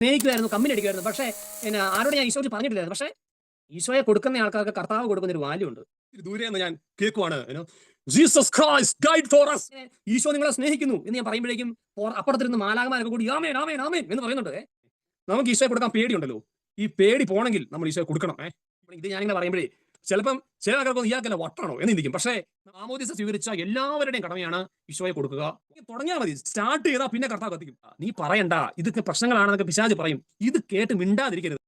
സ്നേഹിക്കുമായിരുന്നു, company അടിക്കുമായിരുന്നു. പക്ഷേ പിന്നെ ആരോട് ഞാൻ ഈശോയെ പറഞ്ഞിട്ടില്ലായിരുന്നു. പക്ഷേ ഈശോയെ കൊടുക്കുന്ന ആൾക്കാർക്ക് കർത്താവ് കൊടുക്കുന്ന ഒരു വാല്യൂ ഉണ്ട്. ദൂരെ നിന്ന് ഞാൻ കേൾക്കുവാണ്, Jesus Christ died for us. ഈശോ നിങ്ങളെ സ്നേഹിക്കുന്നു എന്ന് ഞാൻ പറയുമ്പോഴേക്കും അപ്പുറത്തിരുന്ന് മാലാഖമാരൊക്കെ കൂടി ആമേൻ ആമേൻ ആമേൻ എന്ന് പറയുന്നുണ്ട്. നമുക്ക് ഈശോയെ കൊടുക്കാൻ പേടിയുണ്ടല്ലോ. ഈ പേടി പോണെങ്കിൽ നമ്മൾ ഈശോയെ കൊടുക്കണം. ഇത് ഞാനിങ്ങനെ പറയുമ്പോഴേ ചിലപ്പം ചില ആൾക്കാർക്ക് ഇയാൾക്കല്ല വട്ടാണോ എന്ന് ചിന്തിക്കും. പക്ഷേ മാമോദീസ സ്വീകരിച്ച എല്ലാവരുടെയും കടമയാണ് ഈശോയെ കൊടുക്കുക. തുടങ്ങിയാൽ മതി, സ്റ്റാർട്ട് ചെയ്താൽ പിന്നെ കർത്താവ് കത്തിക്കും. നീ പറയണ്ട, ഇതൊക്കെ പ്രശ്നങ്ങളാണെന്നൊക്കെ പിശാച് പറയും. ഇത് കേട്ട് മിണ്ടാതിരിക്കരുത്.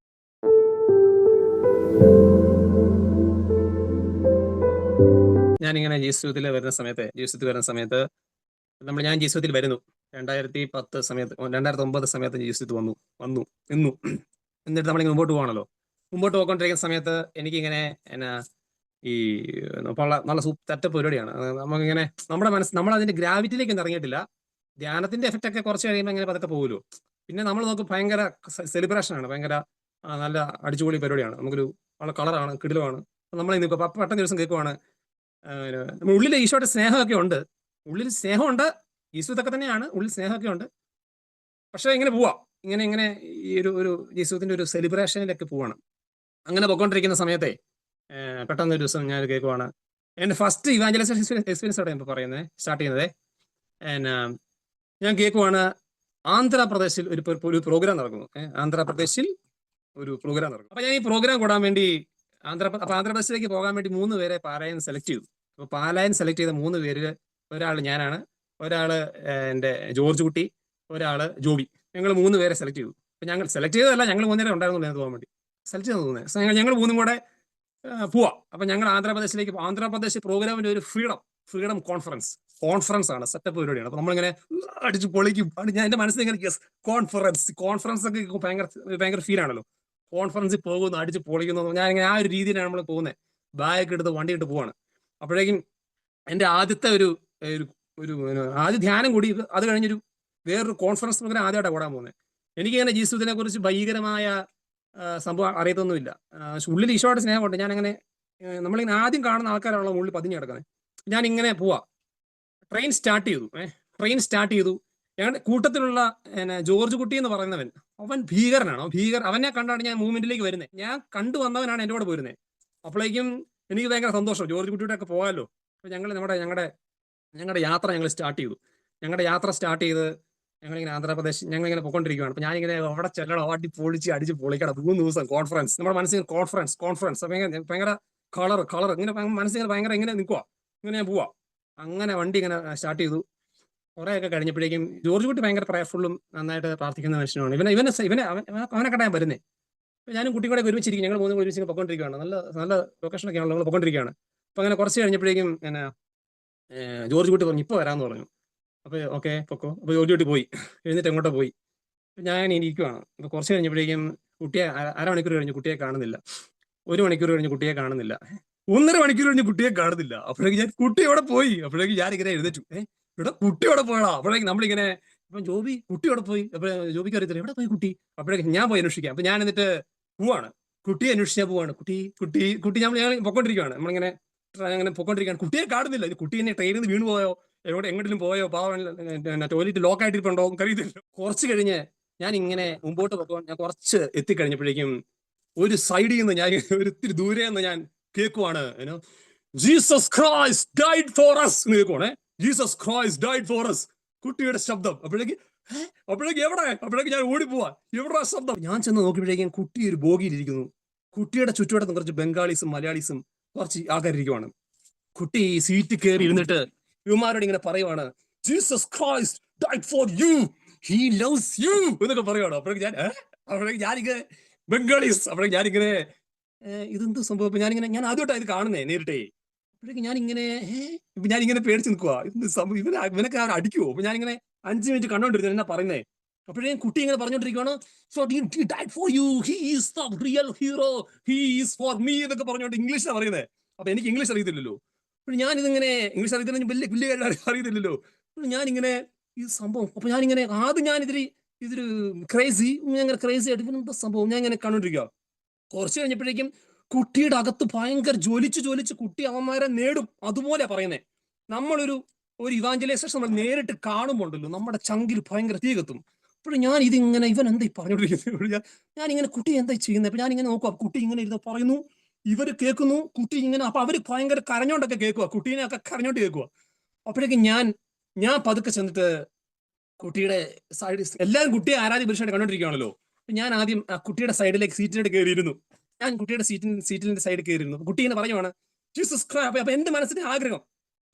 ഞാനിങ്ങനെ ജീവിതത്തിൽ വരുന്ന സമയത്ത് ഞാൻ ജീവിതത്തിൽ വരുന്നു 2010 സമയത്ത്, 2009 സമയത്ത് ജീവിതത്തിൽ വന്നു നിന്നു. എന്നിട്ട് നമ്മളിങ്ങനെ മുമ്പോട്ട് പോകണല്ലോ. മുമ്പോട്ട് പോയിക്കൊണ്ടിരിക്കുന്ന സമയത്ത് എനിക്കിങ്ങനെ ഈ നല്ല സെറ്റപ്പ് പരിപാടിയാണ്. നമുക്കിങ്ങനെ നമ്മൾ അതിന്റെ ഗ്രാവിറ്റിയിലേക്ക് ഇറങ്ങിയിട്ടില്ല. ധ്യാനത്തിന്റെ എഫക്റ്റ് ഒക്കെ കുറച്ച് കഴിയുമ്പോൾ ഇങ്ങനെ പതൊക്കെ പോകുമല്ലോ. പിന്നെ നമ്മൾ നോക്കും ഭയങ്കര സെലിബ്രേഷൻ ആണ്, ഭയങ്കര നല്ല അടിച്ചുപൊളി പരിപാടിയാണ്. നമുക്കൊരു വളരെ കളറാണ്, കിടിലമാണ്. നമ്മൾ ഇന്ന് പെട്ടെന്ന് ദിവസം കേൾക്കുവാണ്, ഉള്ളിൽ ഈശോയുടെ സ്നേഹമൊക്കെ ഉണ്ട്. ഉള്ളിൽ സ്നേഹമുണ്ട്, ഈശോ ഇതൊക്കെ തന്നെയാണ്, ഉള്ളിൽ സ്നേഹമൊക്കെ ഉണ്ട്. പക്ഷെ ഇങ്ങനെ പോവാ, ഇങ്ങനെ ഈ ഒരു യേശുവിന്റെ ഒരു സെലിബ്രേഷനിലൊക്കെ പോവാണ്. അങ്ങനെ പോയിക്കൊണ്ടിരിക്കുന്ന സമയത്തെ പെട്ടെന്ന് ഒരു ദിവസം ഞാൻ കേൾക്കുവാണ്, എൻ്റെ ഫസ്റ്റ് ഇവാഞ്ചലൈസേഷൻ എക്സ്പീരിയൻസ് ആണ് ഇപ്പോൾ സ്റ്റാർട്ട് ചെയ്യുന്നത്. ഞാൻ കേൾക്കുവാണ്, ആന്ധ്രാപ്രദേശിൽ ഒരു പ്രോഗ്രാം നടക്കുന്നു. ആന്ധ്രാപ്രദേശിൽ ഒരു പ്രോഗ്രാം നടക്കും. അപ്പൊ ഞാൻ ഈ പ്രോഗ്രാം കൂടാൻ വേണ്ടി ആന്ധ്രാപ്രദേശിലേക്ക് പോകാൻ വേണ്ടി 3 പേരെ പാലായൻ സെലക്ട് ചെയ്തു. അപ്പൊ പാലായൻ സെലക്ട് ചെയ്ത 3 പേരിൽ ഒരാൾ ഞാനാണ്, ഒരാള് എൻ്റെ ജോർജ് കുട്ടി, ഒരാള് ജോബി. ഞങ്ങൾ 3 പേരെ സെലക്ട് ചെയ്തു. അപ്പൊ ഞങ്ങൾ സെലക്ട് ചെയ്തതല്ല, ഞങ്ങൾ 3 പേരെ ഉണ്ടായിരുന്നു ഞാൻ പോകാൻ വേണ്ടി സെലക്ട് ചെയ്ത് തോന്നുന്നത്. ഞങ്ങൾ 3 കൂടെ പോവാ. അപ്പൊ ഞങ്ങൾ ആന്ധ്രാപ്രദേശ് പ്രോഗ്രാമിന്റെ ഒരു ഫ്രീഡം കോൺഫറൻസ് ആണ്, സെറ്റപ്പ് പരിപാടിയാണ്. അപ്പൊ നമ്മളിങ്ങനെ അടിച്ച് പൊളിക്കും. ഞാൻ എന്റെ മനസ്സിൽ ഇങ്ങനെ കോൺഫറൻസ് ഒക്കെ ഭയങ്കര ഫീൽ ആണല്ലോ. കോൺഫറൻസിൽ പോകുന്നു, അടിച്ച് പൊളിക്കുന്നു. ഞാൻ ഇങ്ങനെ ആ ഒരു രീതിയിലാണ് നമ്മൾ പോകുന്നത്. ബാഗൊക്കെ എടുത്ത് വണ്ടി ഇട്ട് പോവാണ്. അപ്പോഴേക്കും എന്റെ ആദ്യത്തെ ആദ്യ ധ്യാനം കൂടി, അത് കഴിഞ്ഞൊരു വേറൊരു കോൺഫറൻസ് പ്രോഗ്രാം ആദ്യമായിട്ടാണ് കൂടാൻ പോകുന്നത്. എനിക്കിങ്ങനെ ജീസസിനെ കുറിച്ച് ഭീകരമായ സംഭവം അറിയത്തൊന്നുമില്ല. ഉള്ളിൽ ഈശോയുടെ സ്നേഹമുണ്ട്. ഞാനങ്ങനെ നമ്മളിങ്ങനെ ആദ്യം കാണുന്ന ആൾക്കാരാണല്ലോ ഉള്ളിൽ പതിഞ്ഞു കിടക്കുന്നത്. ഞാൻ ഇങ്ങനെ പോവാ. ട്രെയിൻ സ്റ്റാർട്ട് ചെയ്തു. ഞങ്ങളുടെ കൂട്ടത്തിലുള്ള ജോർജ് കുട്ടി എന്ന് പറയുന്നവൻ, അവൻ ഭീകരനാണ്. അവനെ കണ്ടാണ് ഞാൻ മൂവ്മെന്റിലേക്ക് വരുന്നത്. ഞാൻ കണ്ടു വന്നവനാണ് എൻ്റെ കൂടെ പോരുന്നത്. അപ്പോഴേക്കും എനിക്ക് ഭയങ്കര സന്തോഷം, ജോർജ് കുട്ടിയുടെ ഒക്കെ പോകാമല്ലോ. അപ്പൊ ഞങ്ങളുടെ യാത്ര സ്റ്റാർട്ട് ചെയ്ത് ഞങ്ങളിങ്ങനെ ആന്ധ്രാപ്രദേശ് ഞങ്ങളിങ്ങനെ പോയിക്കൊണ്ടിരിക്കുകയാണ്. അപ്പൊ ഞാനിങ്ങനെ അവിടെ ചെല്ലണം, അടിച്ച് പൊളിക്കണം. 3 ദിവസം കോൺഫറൻസ്. നമ്മുടെ മനസ്സിൽ കോൺഫറൻസ് ഭയങ്കര കളർ ഇങ്ങനെ മനസ്സിൽ ഭയങ്കര ഇങ്ങനെ നിൽക്കുക. ഇങ്ങനെ ഞാൻ പോവാ. അങ്ങനെ വണ്ടി ഇങ്ങനെ സ്റ്റാർട്ട് ചെയ്തു. കുറേയൊക്കെ കഴിഞ്ഞപ്പോഴേക്കും ജോർജ് കുട്ടി ഭയങ്കര പ്രയർഫുള്ളും നന്നായിട്ട് പ്രാർത്ഥിക്കുന്ന മനുഷ്യനാണ്. അവനെ കണ്ടാൻ വരുന്നത്. ഞാനും കുട്ടി കൂടെ ഒരുമിച്ചിരിക്കും. ഞങ്ങൾ 3 ഒരുമിച്ച് പൊയ്ക്കൊണ്ടിരിക്കുകയാണ്. നല്ല ലൊക്കേഷനൊക്കെ ആണല്ലോ, നമ്മൾ പൊയ്ക്കൊണ്ടിരിക്കുകയാണ്. അപ്പൊ അങ്ങനെ കുറച്ച് കഴിഞ്ഞപ്പോഴേക്കും ജോർജ് കുട്ടി പറഞ്ഞു, ഇപ്പൊ വരാമെന്ന് പറഞ്ഞു. അപ്പൊ ഓക്കെ പൊക്കോ. അപ്പൊ ജോർജ് കുട്ടി പോയി, എഴുന്നിട്ട് എങ്ങോട്ടോ പോയി. ഞാൻ ഇരിക്കുവാണ്. അപ്പൊ കുറച്ച് കഴിഞ്ഞപ്പോഴേക്കും കുട്ടിയെ, അരമണിക്കൂർ കഴിഞ്ഞ് കുട്ടിയെ കാണുന്നില്ല. 1 മണിക്കൂർ കഴിഞ്ഞ് കുട്ടിയെ കാണുന്നില്ല. 1.5 മണിക്കൂർ കഴിഞ്ഞ് കുട്ടിയെ കാണുന്നില്ല. അപ്പോഴേക്കും ഞാൻ, കുട്ടി എവിടെ പോയി? അപ്പോഴേക്കും ഞാൻ ഇങ്ങനെ എഴുന്നേറ്റു. ഇവിടെ കുട്ടി എവിടെ പോയടാ? അപ്പോഴേക്കും നമ്മളിങ്ങനെ, ഇപ്പൊ ജോബി കുട്ടി എവിടെ പോയി? അപ്പൊ ജോബിക്ക് അറിയത്തില്ല എവിടെ പോയി കുട്ടി. അപ്പോഴേക്കും ഞാൻ പോയി അന്വേഷിക്കാം. അപ്പൊ ഞാൻ എന്നിട്ട് പോവാണ്, കുട്ടിയെ അന്വേഷിച്ചാൽ പോവാണ്. കുട്ടി ഞങ്ങൾ പൊക്കോണ്ടിരിക്കുകയാണ്. നമ്മളിങ്ങനെ അങ്ങനെ പൊക്കോണ്ടിരിക്കുകയാണ്. കുട്ടിയെ കാണുന്നില്ല. കുട്ടി എന്നെ ട്രെയിനിൽ നിന്ന് വീണ് പോയോ, എങ്ങോട്ടെങ്കിലും പോയോ, ടോയ്ലറ്റ് ലോക്ക് ആയിട്ടിരിപ്പുണ്ടോ അറിയത്തില്ല. കുറച്ച് കഴിഞ്ഞ് ഞാൻ ഇങ്ങനെ മുമ്പോട്ട് പോക്കോ, ഞാൻ കുറച്ച് എത്തിക്കഴിഞ്ഞപ്പോഴേക്കും ഒരു സൈഡിൽ നിന്ന് ഞാൻ ഒത്തിരി ദൂരെ നിന്ന് ഞാൻ കേൾക്കുവാണ്, Jesus Christ died for us എന്ന് കേൾക്കുവാണേ. Jesus Christ died for us, കുട്ടിയുടെ ശബ്ദം. അപ്പോഴേക്കും ഞാൻ ഓടിപ്പോവാ, എവിടെ ശബ്ദം? ഞാൻ ചെന്ന് നോക്കിയപ്പോഴേക്കും കുട്ടി ഒരു ബോഗിയിലിരിക്കുന്നു. കുട്ടിയുടെ ചുറ്റുവട്ടത്തും കുറച്ച് ബംഗാളീസും മലയാളീസും കുറച്ച് ആൾക്കാരിയ്ക്കുവാണ്. കുട്ടി സീറ്റ് കയറി ഇരുന്നിട്ട് ഇവന്മാരോട് ഇങ്ങനെ പറയുവാണ്, Jesus Christ died for you, he loves you എന്നൊക്കെ പറയുവാണ്. അപ്പോഴേക്കും ഞാനിങ്ങനെ ബംഗാളീസ്. അപ്പോഴേക്കും ഞാനിങ്ങനെ ഇതെന്ത് സംഭവം? ഞാൻ ആദ്യമായിട്ടാണ് ഇത് കാണുന്നേ നേരിട്ടേ. അപ്പോഴേക്കും ഞാനിങ്ങനെ പേടിച്ച് നിൽക്കുക. ഇവനൊക്കെ അടിക്കുവോ? അപ്പൊ ഞാനിങ്ങനെ 5 മിനിറ്റ് കണ്ടോണ്ടിരുന്നു എന്നാ പറയുന്നേ. അപ്പോഴേക്കും കുട്ടി ഇങ്ങനെ പറഞ്ഞോണ്ടിരിക്കുകയാണ്, so he died for you, he is the real hero, he is for me എന്നൊക്കെ പറഞ്ഞോണ്ട് ഇംഗ്ലീഷിലാണ് പറയുന്നത്. അപ്പൊ എനിക്ക് ഇംഗ്ലീഷ് അറിയത്തില്ലല്ലോ. അപ്പോൾ ഞാനിതിങ്ങനെ ഇംഗ്ലീഷ് അറിയത്തില്ലല്ലോ. ഞാനിങ്ങനെ ഈ സംഭവം, അപ്പൊ ഞാനിങ്ങനെ ആദ്യം ഇതൊരു ക്രേസി ആയിട്ട് എന്താ സംഭവം ഞാൻ ഇങ്ങനെ കണ്ടോണ്ടിരിക്കുക. കുറച്ച് കഴിഞ്ഞപ്പോഴേക്കും കുട്ടിയുടെ അകത്ത് ഭയങ്കര ജ്വലിച്ച് കുട്ടി അവന്മാരെ നേടും. അതുപോലെ പറയുന്നേ, നമ്മളൊരു ഇവാഞ്ചലൈസേഷൻ നമ്മൾ നേരിട്ട് കാണുമ്പോണ്ടല്ലോ, നമ്മുടെ ചങ്കിൽ ഭയങ്കര തീ കത്തും. അപ്പോഴും ഞാൻ ഇതിങ്ങനെ ഇവൻ എന്താ പറഞ്ഞോണ്ടിരിക്കുന്നത്, ഞാൻ ഇങ്ങനെ കുട്ടി എന്താ ചെയ്യുന്നത്, അപ്പൊ ഞാൻ ഇങ്ങനെ നോക്കുക, കുട്ടി ഇങ്ങനെ ഇരുന്ന് പറയുന്നു, ഇവര് കേൾക്കുന്നു, കുട്ടി ഇങ്ങനെ, അപ്പൊ അവര് ഭയങ്കര കരഞ്ഞോണ്ടൊക്കെ കേൾക്കുക, കുട്ടീനെ ഒക്കെ കരഞ്ഞോണ്ട് കേൾക്കുക. അപ്പോഴേക്കും ഞാൻ പതുക്കെ ചെന്നിട്ട് കുട്ടിയുടെ സൈഡ്, എല്ലാവരും കുട്ടിയെ ആരാധ്യ പുരുഷനായിട്ട് കണ്ടോണ്ടിരിക്കുകയാണല്ലോ. ഞാൻ ആദ്യം ആ കുട്ടിയുടെ സൈഡിലേക്ക് സീറ്റിലേക്ക് കയറിയിരുന്നു. ഞാൻ കുട്ടിയുടെ സീറ്റിന്റെ സൈഡിൽ കയറിയിരുന്നു. കുട്ടി ഇങ്ങനെ പറയുവാണ് ജീസസ് ക്രൈസ്റ്റ്. അപ്പൊ എന്റെ മനസ്സിന്റെ ആഗ്രഹം,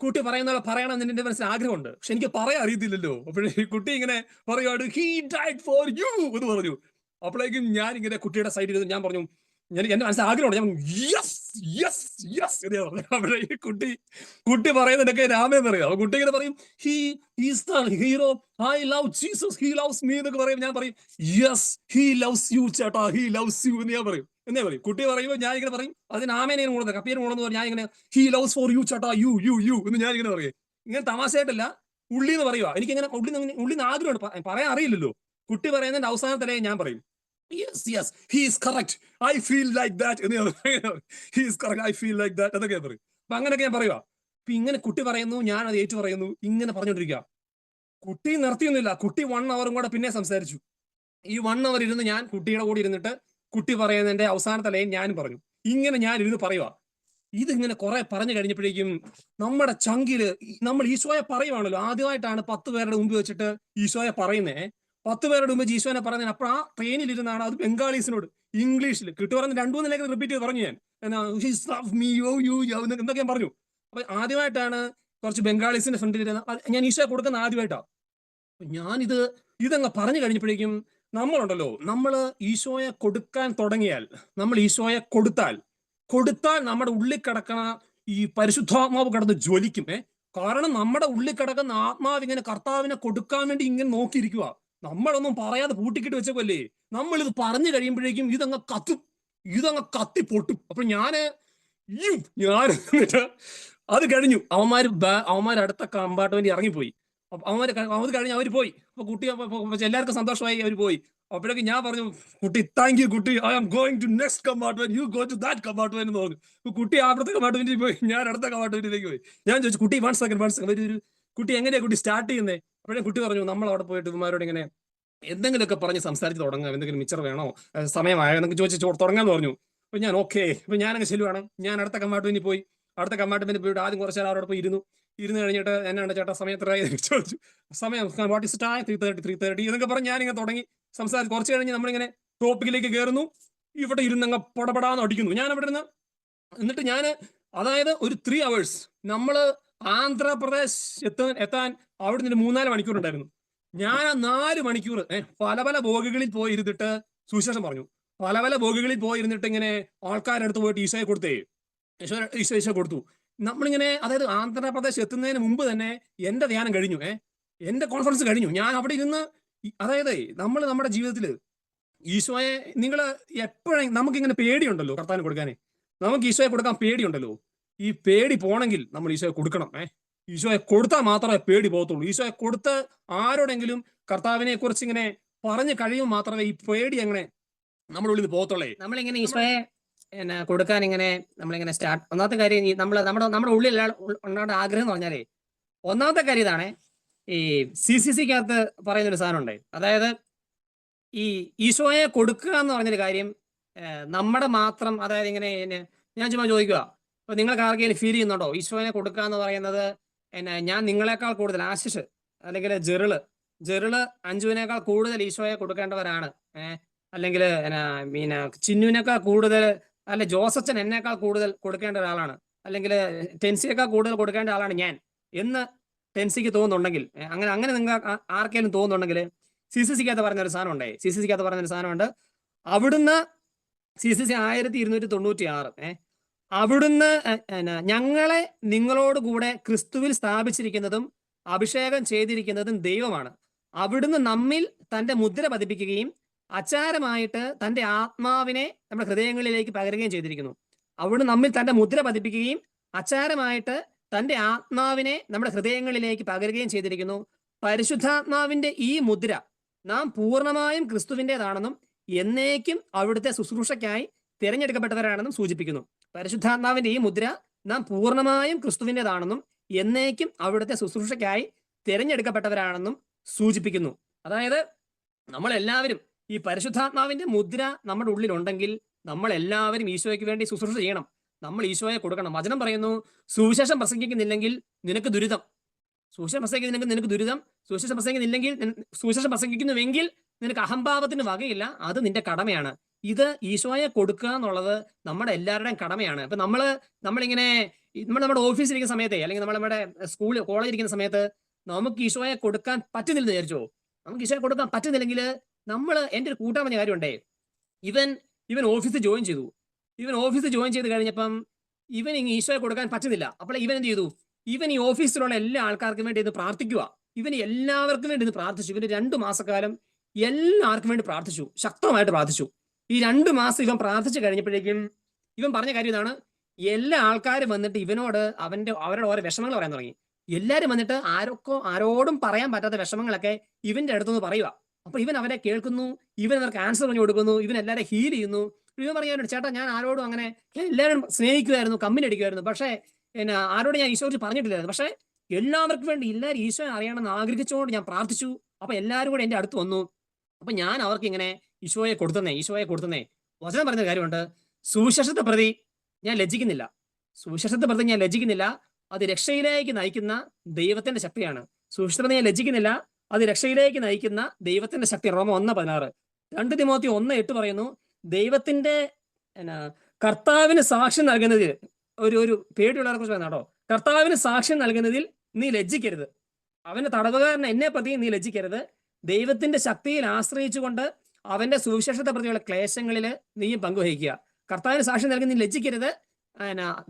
കുട്ടി പറയുന്ന പറയണം എന്ന് എന്റെ മനസ്സിൽ ആഗ്രഹമുണ്ട്, പക്ഷെ എനിക്ക് പറയാൻ അറിയത്തില്ലല്ലോ. അപ്പോഴേ കുട്ടി ഇങ്ങനെ പറയുവാണ് ഹി ഡൈഡ് ഫോർ യു എന്ന് പറഞ്ഞു. അപ്പോഴേക്കും ഞാൻ ഇങ്ങനെ കുട്ടിയുടെ സൈഡിൽ ഇരുന്ന് ഞാൻ പറഞ്ഞു, എന്റെ മനസ്സിൽ ആഗ്രഹമുണ്ട്, ഞാൻ യെസ് യെസ് യെസ് എന്ന് പറഞ്ഞു. അപ്പോഴേ കുട്ടി പറയുന്നതൊക്കെ രാമേ പറയാം. അപ്പൊ കുട്ടി ഇങ്ങനെ പറയും he is the hero, I love Jesus, he loves me എന്നൊക്കെ പറയും. ഞാൻ പറയും യെസ് ഹി ലവ്സ് യു ചേട്ടാ, ഹി ലവ്സ് യു എന്ന് ഞാൻ പറയും. എന്നേ പറയും. കുട്ടി പറയുമ്പോൾ ഞാൻ ഇങ്ങനെ പറയും, അതിന് ആമേനെ കൂടുന്നത് കപ്പിയേന് കൂടുന്നത് പറഞ്ഞാൽ ഞാൻ ഇങ്ങനെ ഹി ലവ്സ് ഫോർ യു ചേട്ടാ, യു യു യു എന്ന് ഞാൻ ഇങ്ങനെ പറയും. ഇങ്ങനെ തമാശയായിട്ടല്ല, ഉള്ളി എന്ന് പറയുക. എനിക്കിങ്ങനെ ഉള്ളിന്ന് ആഗ്രഹമുണ്ട്, പറയാൻ അറിയില്ലല്ലോ. കുട്ടി പറയുന്നതിന്റെ അവസാനത്തിലേ ഞാൻ പറയും yes yes he is correct, I feel like that എന്ന് ഞാൻ he is correct, I feel like that എന്നൊക്കെ ഞാൻ പറയും. അപ്പൊ അങ്ങനെയൊക്കെ ഞാൻ പറയുക. അപ്പൊ ഇങ്ങനെ കുട്ടി പറയുന്നു, ഞാൻ അത് ഏറ്റു പറയുന്നു, ഇങ്ങനെ പറഞ്ഞോണ്ടിരിക്കുക. കുട്ടി നിർത്തിയൊന്നുമില്ല. കുട്ടി 1 hour കൂടെ പിന്നെ സംസാരിച്ചു. ഈ 1 hour ഇരുന്ന് ഞാൻ കുട്ടിയുടെ കൂടെ ഇരുന്നിട്ട് കുട്ടി പറയുന്നതിന്റെ അവസാനത്തെ ലൈൻ ഞാനും പറഞ്ഞു. ഇങ്ങനെ ഞാൻ ഇരുന്ന് പറയുക. ഇതിങ്ങനെ കുറെ പറഞ്ഞു കഴിഞ്ഞപ്പോഴേക്കും നമ്മുടെ ചങ്കില് നമ്മൾ ഈശോയെ പറയുവാണല്ലോ. ആദ്യമായിട്ടാണ് 10 പേരുടെ മുമ്പ് വെച്ചിട്ട് ഈശോയെ പറയുന്നേ. 10 പേരുടെ മുമ്പ് ഈശോനെ പറയുന്നത്. അപ്പോൾ ആ ട്രെയിനിൽ ഇരുന്നാണ് അത് ബംഗാളീസിനോട് ഇംഗ്ലീഷിൽ കിട്ടുവാറന്ന് 2-3 ലേക്ക് റിപ്പീറ്റ് ചെയ്ത് പറഞ്ഞു. ഞാൻ എന്തൊക്കെ ഞാൻ പറഞ്ഞു. അപ്പൊ ആദ്യമായിട്ടാണ് കുറച്ച് ബംഗാളീസിന്റെ ഫ്രണ്ടിൽ ഞാൻ ഈശോയെ കൊടുക്കുന്ന ആദ്യമായിട്ടാണ്. ഇതങ്ങ് പറഞ്ഞു കഴിഞ്ഞപ്പോഴേക്കും നമ്മളുണ്ടല്ലോ, നമ്മൾ ഈശോയെ കൊടുക്കാൻ തുടങ്ങിയാൽ, നമ്മൾ ഈശോയെ കൊടുത്താൽ നമ്മുടെ ഉള്ളിൽ കിടക്കണ ഈ പരിശുദ്ധാത്മാവ് കിടന്ന് ജ്വലിക്കും. കാരണം നമ്മുടെ ഉള്ളിൽ കിടക്കുന്ന ആത്മാവ് ഇങ്ങനെ കർത്താവിനെ കൊടുക്കാൻ വേണ്ടി ഇങ്ങനെ നോക്കിയിരിക്കുക. നമ്മളൊന്നും പറയാതെ പൂട്ടിക്കിട്ട് വെച്ചല്ലേ. നമ്മൾ ഇത് പറഞ്ഞു കഴിയുമ്പോഴേക്കും ഇതങ്ങ് കത്തി പൊട്ടും. അപ്പൊ ഞാൻ അത് കഴിഞ്ഞു. അവന്മാർ അടുത്ത കമ്പാർട്ട്മെന്റ് ഇറങ്ങിപ്പോയി. അത് കഴിഞ്ഞ് അവർ പോയി. അപ്പൊ കുട്ടി എല്ലാവർക്കും സന്തോഷമായി, അവർ പോയി. അപ്പോഴേക്കും ഞാൻ പറഞ്ഞു കുട്ടി താങ്ക് യു കുട്ടി, I am going to next compartment, you go to that compartment എന്ന് പറഞ്ഞു. കുട്ടി അവിടുത്തെ കമ്പാർട്ട്മെന്റിൽ പോയി, ഞാൻ അടുത്ത കമ്പാർട്ട്മെന്റിലേക്ക് പോയി. ഞാൻ ചോദിച്ചു കുട്ടി വൺ സെക്കൻഡ് ഒരു കുട്ടി എങ്ങനെയാ കുട്ടി സ്റ്റാർട്ട് ചെയ്യുന്നേ? അപ്പോഴേ കുട്ടി പറഞ്ഞു നമ്മൾ അവിടെ പോയിട്ട് ഇവന്മാരോട് ഇങ്ങനെ എന്തെങ്കിലുമൊക്കെ പറഞ്ഞ് സംസാരിച്ച് തുടങ്ങാം, എന്തെങ്കിലും മിച്ചർ വേണോ, സമയമായോ എന്നൊക്കെ ചോദിച്ച് തുടങ്ങാന്ന് പറഞ്ഞു. അപ്പൊ ഞാൻ ഓക്കെ. അപ്പൊ ഞാനങ്ങ് ചെല്ലുവാണ്. ഞാൻ അടുത്ത കമ്പാർട്ട്മെന്റിൽ പോയി. അടുത്ത കമ്പാർട്ട്മെന്റിൽ പോയിട്ട് ആദ്യം കുറച്ച് നേരം അവിടെ പോയി ഇരുന്നു കഴിഞ്ഞിട്ട് എന്നാണ് ചേട്ടാ സമയത്രയായി ചോദിച്ചു. സമയം വാട്ട് ഇസ് ടൈം, 3:30 എന്നൊക്കെ പറഞ്ഞ് ഞാനിങ്ങനെ തുടങ്ങി സംസാരിച്ച് കുറച്ച് കഴിഞ്ഞ് നമ്മളിങ്ങനെ ടോപ്പിക്കിലേക്ക് കയറുന്നു. ഇവിടെ ഇരുന്നങ്ങ് പടപടാന്ന് അടിക്കുന്നു. ഞാൻ അവിടെ ഇരുന്ന് എന്നിട്ട് ഞാൻ അതായത് ഒരു 3 hours നമ്മൾ ആന്ധ്രാപ്രദേശ് എത്താൻ അവിടെ നിന്ന് 3-4 മണിക്കൂർ ഉണ്ടായിരുന്നു. ഞാൻ ആ 4 മണിക്കൂർ പല ബോഗികളിൽ പോയി ഇരുന്നിട്ട് സുവിശേഷം പറഞ്ഞു. പല ബോഗികളിൽ പോയി ഇരുന്നിട്ട് ഇങ്ങനെ ആൾക്കാരുടെ അടുത്ത് പോയിട്ട് ഈശോയെ കൊടുത്തേ, ഈശോ കൊടുത്തു. നമ്മളിങ്ങനെ അതായത് ആന്ധ്രാപ്രദേശ് എത്തുന്നതിന് മുമ്പ് തന്നെ എന്റെ ധ്യാനം കഴിഞ്ഞു, എന്റെ കോൺഫറൻസ് കഴിഞ്ഞു. ഞാൻ അവിടെ ഇരുന്ന് അതായത് നമ്മൾ നമ്മുടെ ജീവിതത്തിൽ ഈശോയെ നിങ്ങൾ എപ്പോഴും നമുക്കിങ്ങനെ പേടിയുണ്ടല്ലോ കർത്താവിന് കൊടുക്കാനേ. നമുക്ക് ഈശോയെ കൊടുക്കാൻ പേടിയുണ്ടല്ലോ. ഈ പേടി പോണെങ്കിൽ നമ്മൾ ഈശോയെ കൊടുക്കണം. ഈശോയെ കൊടുത്താൽ മാത്രമേ പേടി പോകത്തുള്ളൂ. ഈശോയെ കൊടുത്ത് ആരോടെങ്കിലും കർത്താവിനെ കുറിച്ച് ഇങ്ങനെ പറഞ്ഞു കഴിയുമ്പോൾ മാത്രമേ ഈ പേടി അങ്ങനെ നമ്മുടെ ഉള്ളിൽ പോകത്തുള്ളേ. നമ്മളിങ്ങനെ ഈശോയെ കൊടുക്കാൻ ഇങ്ങനെ നമ്മളിങ്ങനെ സ്റ്റാർട്ട്, ഒന്നാമത്തെ കാര്യം നമ്മുടെ ഉള്ളിൽ ഉണ്ടാകേണ്ട ആഗ്രഹം എന്ന് പറഞ്ഞാലേ, ഒന്നാമത്തെ കാര്യം ഇതാണ്. ഈ CCCക്കകത്ത് പറയുന്നൊരു സാധനം ഉണ്ട്. അതായത് ഈ ഈശോയെ കൊടുക്കുക എന്ന് പറഞ്ഞൊരു കാര്യം നമ്മുടെ മാത്രം, അതായത് ഇങ്ങനെ ഞാൻ ചുമ്മാ ചോദിക്കുക, അപ്പൊ നിങ്ങൾക്ക് ആർക്കെങ്കിലും ഫീൽ ചെയ്യുന്നുണ്ടോ ഈശോയെ കൊടുക്കുക എന്ന് പറയുന്നത് ഞാൻ നിങ്ങളെക്കാൾ കൂടുതൽ ആശിഷ് അല്ലെങ്കിൽ ജെറിള് അഞ്ജുവിനേക്കാൾ കൂടുതൽ ഈശോയെ കൊടുക്കേണ്ടവരാണ്, അല്ലെങ്കിൽ ചിന്നുവിനേക്കാൾ കൂടുതൽ, അല്ലെ ജോസച്ചൻ എന്നേക്കാൾ കൂടുതൽ കൊടുക്കേണ്ട ഒരാളാണ്, അല്ലെങ്കിൽ ടെൻസിയേക്കാൾ കൂടുതൽ കൊടുക്കേണ്ട ആളാണ് ഞാൻ എന്ന് ടെൻസിക്ക് തോന്നുന്നുണ്ടെങ്കിൽ, അങ്ങനെ നിങ്ങൾക്ക് ആർക്കെങ്കിലും തോന്നുന്നുണ്ടെങ്കിൽ CCCക്കകത്ത് പറഞ്ഞൊരു സാധനം ഉണ്ടേ. CCCക്കകത്ത് പറഞ്ഞൊരു സാധനമുണ്ട്. അവിടുന്ന് CCC 1296 അവിടുന്ന് ഞങ്ങളെ നിങ്ങളോട് കൂടെ ക്രിസ്തുവിൽ സ്ഥാപിച്ചിരിക്കുന്നതും അഭിഷേകം ചെയ്തിരിക്കുന്നതും ദൈവമാണ്. അവിടുന്ന് നമ്മിൽ തന്റെ മുദ്ര പതിപ്പിക്കുകയും അച്ചാരമായിട്ട് തന്റെ ആത്മാവിനെ നമ്മുടെ ഹൃദയങ്ങളിലേക്ക് പകരുകയും ചെയ്തിരിക്കുന്നു. അവിടുന്ന് നമ്മിൽ തന്റെ മുദ്ര പതിപ്പിക്കുകയും അച്ചാരമായിട്ട് തന്റെ ആത്മാവിനെ നമ്മുടെ ഹൃദയങ്ങളിലേക്ക് പകരുകയും ചെയ്തിരിക്കുന്നു. പരിശുദ്ധാത്മാവിന്റെ ഈ മുദ്ര നാം പൂർണ്ണമായും ക്രിസ്തുവിൻ്റെതാണെന്നും എന്നേക്കും അവിടുത്തെ ശുശ്രൂഷയ്ക്കായി തിരഞ്ഞെടുക്കപ്പെട്ടവരാണെന്നും സൂചിപ്പിക്കുന്നു. പരിശുദ്ധാത്മാവിന്റെ ഈ മുദ്ര നാം പൂർണ്ണമായും ക്രിസ്തുവിൻ്റെതാണെന്നും എന്നേക്കും അവിടുത്തെ ശുശ്രൂഷയ്ക്കായി തിരഞ്ഞെടുക്കപ്പെട്ടവരാണെന്നും സൂചിപ്പിക്കുന്നു. അതായത് നമ്മളെല്ലാവരും ഈ പരിശുദ്ധാത്മാവിന്റെ മുദ്ര നമ്മുടെ ഉള്ളിലുണ്ടെങ്കിൽ നമ്മളെല്ലാവരും ഈശോയ്ക്ക് വേണ്ടി ശുശ്രൂഷ ചെയ്യണം. നമ്മൾ ഈശോയെ കൊടുക്കണം. വചനം പറയുന്നു, സുവിശേഷം പ്രസംഗിക്കുന്നില്ലെങ്കിൽ നിനക്ക് ദുരിതം. സുവിശേഷം പ്രസംഗിക്കുന്നില്ലെങ്കിൽ നിനക്ക് ദുരിതം. സുവിശേഷം പ്രസംഗിക്കുന്നില്ലെങ്കിൽ സുവിശേഷം പ്രസംഗിക്കുന്നുവെങ്കിൽ നിനക്ക് അഹംഭാവത്തിന് വകയില്ല. അത് നിന്റെ കടമയാണ്. ഇത് ഈശോയെ കൊടുക്കുക എന്നുള്ളത് നമ്മുടെ എല്ലാവരുടെയും കടമയാണ്. ഇപ്പൊ നമ്മളിങ്ങനെ നമ്മുടെ ഓഫീസിലിരിക്കുന്ന സമയത്തെ, അല്ലെങ്കിൽ നമ്മുടെ സ്കൂളിൽ കോളേജിൽ ഇരിക്കുന്ന സമയത്ത് നമുക്ക് ഈശോയെ കൊടുക്കാൻ പറ്റുന്നില്ലെന്ന് വിചാരിച്ചോ. നമുക്ക് ഈശോയെ കൊടുക്കാൻ പറ്റുന്നില്ലെങ്കിൽ എൻ്റെ ഒരു കൂട്ടാൻ പറഞ്ഞ കാര്യമുണ്ടേ, ഇവൻ ഓഫീസിൽ ജോയിൻ ചെയ്തു. ഇവൻ ഓഫീസിൽ ജോയിൻ ചെയ്ത് കഴിഞ്ഞപ്പം ഇവൻ ഈശോയെ കൊടുക്കാൻ പറ്റുന്നില്ല. അപ്പോൾ ഇവൻ എന്ത് ചെയ്തു? ഇവൻ ഈ ഓഫീസിലുള്ള എല്ലാ ആൾക്കാർക്കും വേണ്ടി ഇത് പ്രാർത്ഥിക്കുക. ഇവന് എല്ലാവർക്കും വേണ്ടി ഇത് പ്രാർത്ഥിച്ചു. ഇവന് 2 മാസക്കാലം എല്ലാവർക്കും വേണ്ടി പ്രാർത്ഥിച്ചു, ശക്തമായിട്ട് പ്രാർത്ഥിച്ചു. ഈ 2 മാസം ഇവൻ പ്രാർത്ഥിച്ചു കഴിഞ്ഞപ്പോഴേക്കും ഇവൻ പറഞ്ഞ കാര്യം ഇതാണ്, എല്ലാ ആൾക്കാരും വന്നിട്ട് ഇവനോട് അവരുടെ ഓരോ വിഷമങ്ങൾ പറയാൻ തുടങ്ങി. എല്ലാവരും വന്നിട്ട് ആരോടും പറയാൻ പറ്റാത്ത വിഷമങ്ങളൊക്കെ ഇവന്റെ അടുത്തുനിന്ന് പറയുക. അപ്പൊ ഇവൻ അവരെ കേൾക്കുന്നു, ഇവൻ അവർക്ക് ആൻസർ പറഞ്ഞു കൊടുക്കുന്നു, ഇവൻ എല്ലാവരെ ഹീൽ ചെയ്യുന്നു. ഇവൻ പറയാനുണ്ട്, ചേട്ടാ ഞാൻ ആരോടും അങ്ങനെ, ഞാൻ എല്ലാവരും സ്നേഹിക്കുമായിരുന്നു, കമ്പനി അടിക്കുമായിരുന്നു, പക്ഷേ ആരോട് ഞാൻ ഈശോയെ പറഞ്ഞിട്ടില്ലായിരുന്നു. പക്ഷേ എല്ലാവർക്കും വേണ്ടി എല്ലാവരും ഈശോയെ അറിയണമെന്ന് ആഗ്രഹിച്ചുകൊണ്ട് ഞാൻ പ്രാർത്ഥിച്ചു. അപ്പൊ എല്ലാവരും കൂടെ എന്റെ അടുത്ത് വന്നു. അപ്പൊ ഞാൻ അവർക്ക് ഇങ്ങനെ ഈശോയെ കൊടുത്തുന്നേ. വചനം പറഞ്ഞ കാര്യമുണ്ട്, സുവിശേഷത്തെ പ്രതി ഞാൻ ലജ്ജിക്കുന്നില്ല. സുവിശേഷത്തെ പ്രതി ഞാൻ ലജ്ജിക്കുന്നില്ല. അത് രക്ഷയിലേക്ക് നയിക്കുന്ന ദൈവത്തിന്റെ ശക്തിയാണ്. സുവിശേഷത്തെ ഞാൻ ലജ്ജിക്കുന്നില്ല. അത് രക്ഷയിലേക്ക് നയിക്കുന്ന ദൈവത്തിന്റെ ശക്തി. റോമ 1:16. 2 തിമോത്തി 1:8 പറയുന്നു, ദൈവത്തിന്റെ കർത്താവിന് സാക്ഷ്യം നൽകുന്നതിൽ ഒരു പേടിയുള്ളവരെ കുറിച്ച് പറയുന്ന കേട്ടോ. കർത്താവിന് സാക്ഷ്യം നൽകുന്നതിൽ നീ ലജ്ജിക്കരുത്. അവന്റെ തടവുകാരൻ എന്നെ പ്രതി നീ ലജ്ജിക്കരുത്. ദൈവത്തിന്റെ ശക്തിയിൽ ആശ്രയിച്ചുകൊണ്ട് അവന്റെ സുവിശേഷത്തെ പ്രതിയുള്ള ക്ലേശങ്ങളിൽ നീയും പങ്കുവഹിക്കുക. കർത്താവിന് സാക്ഷ്യം നൽകി നീ ലജ്ജിക്കരുത്.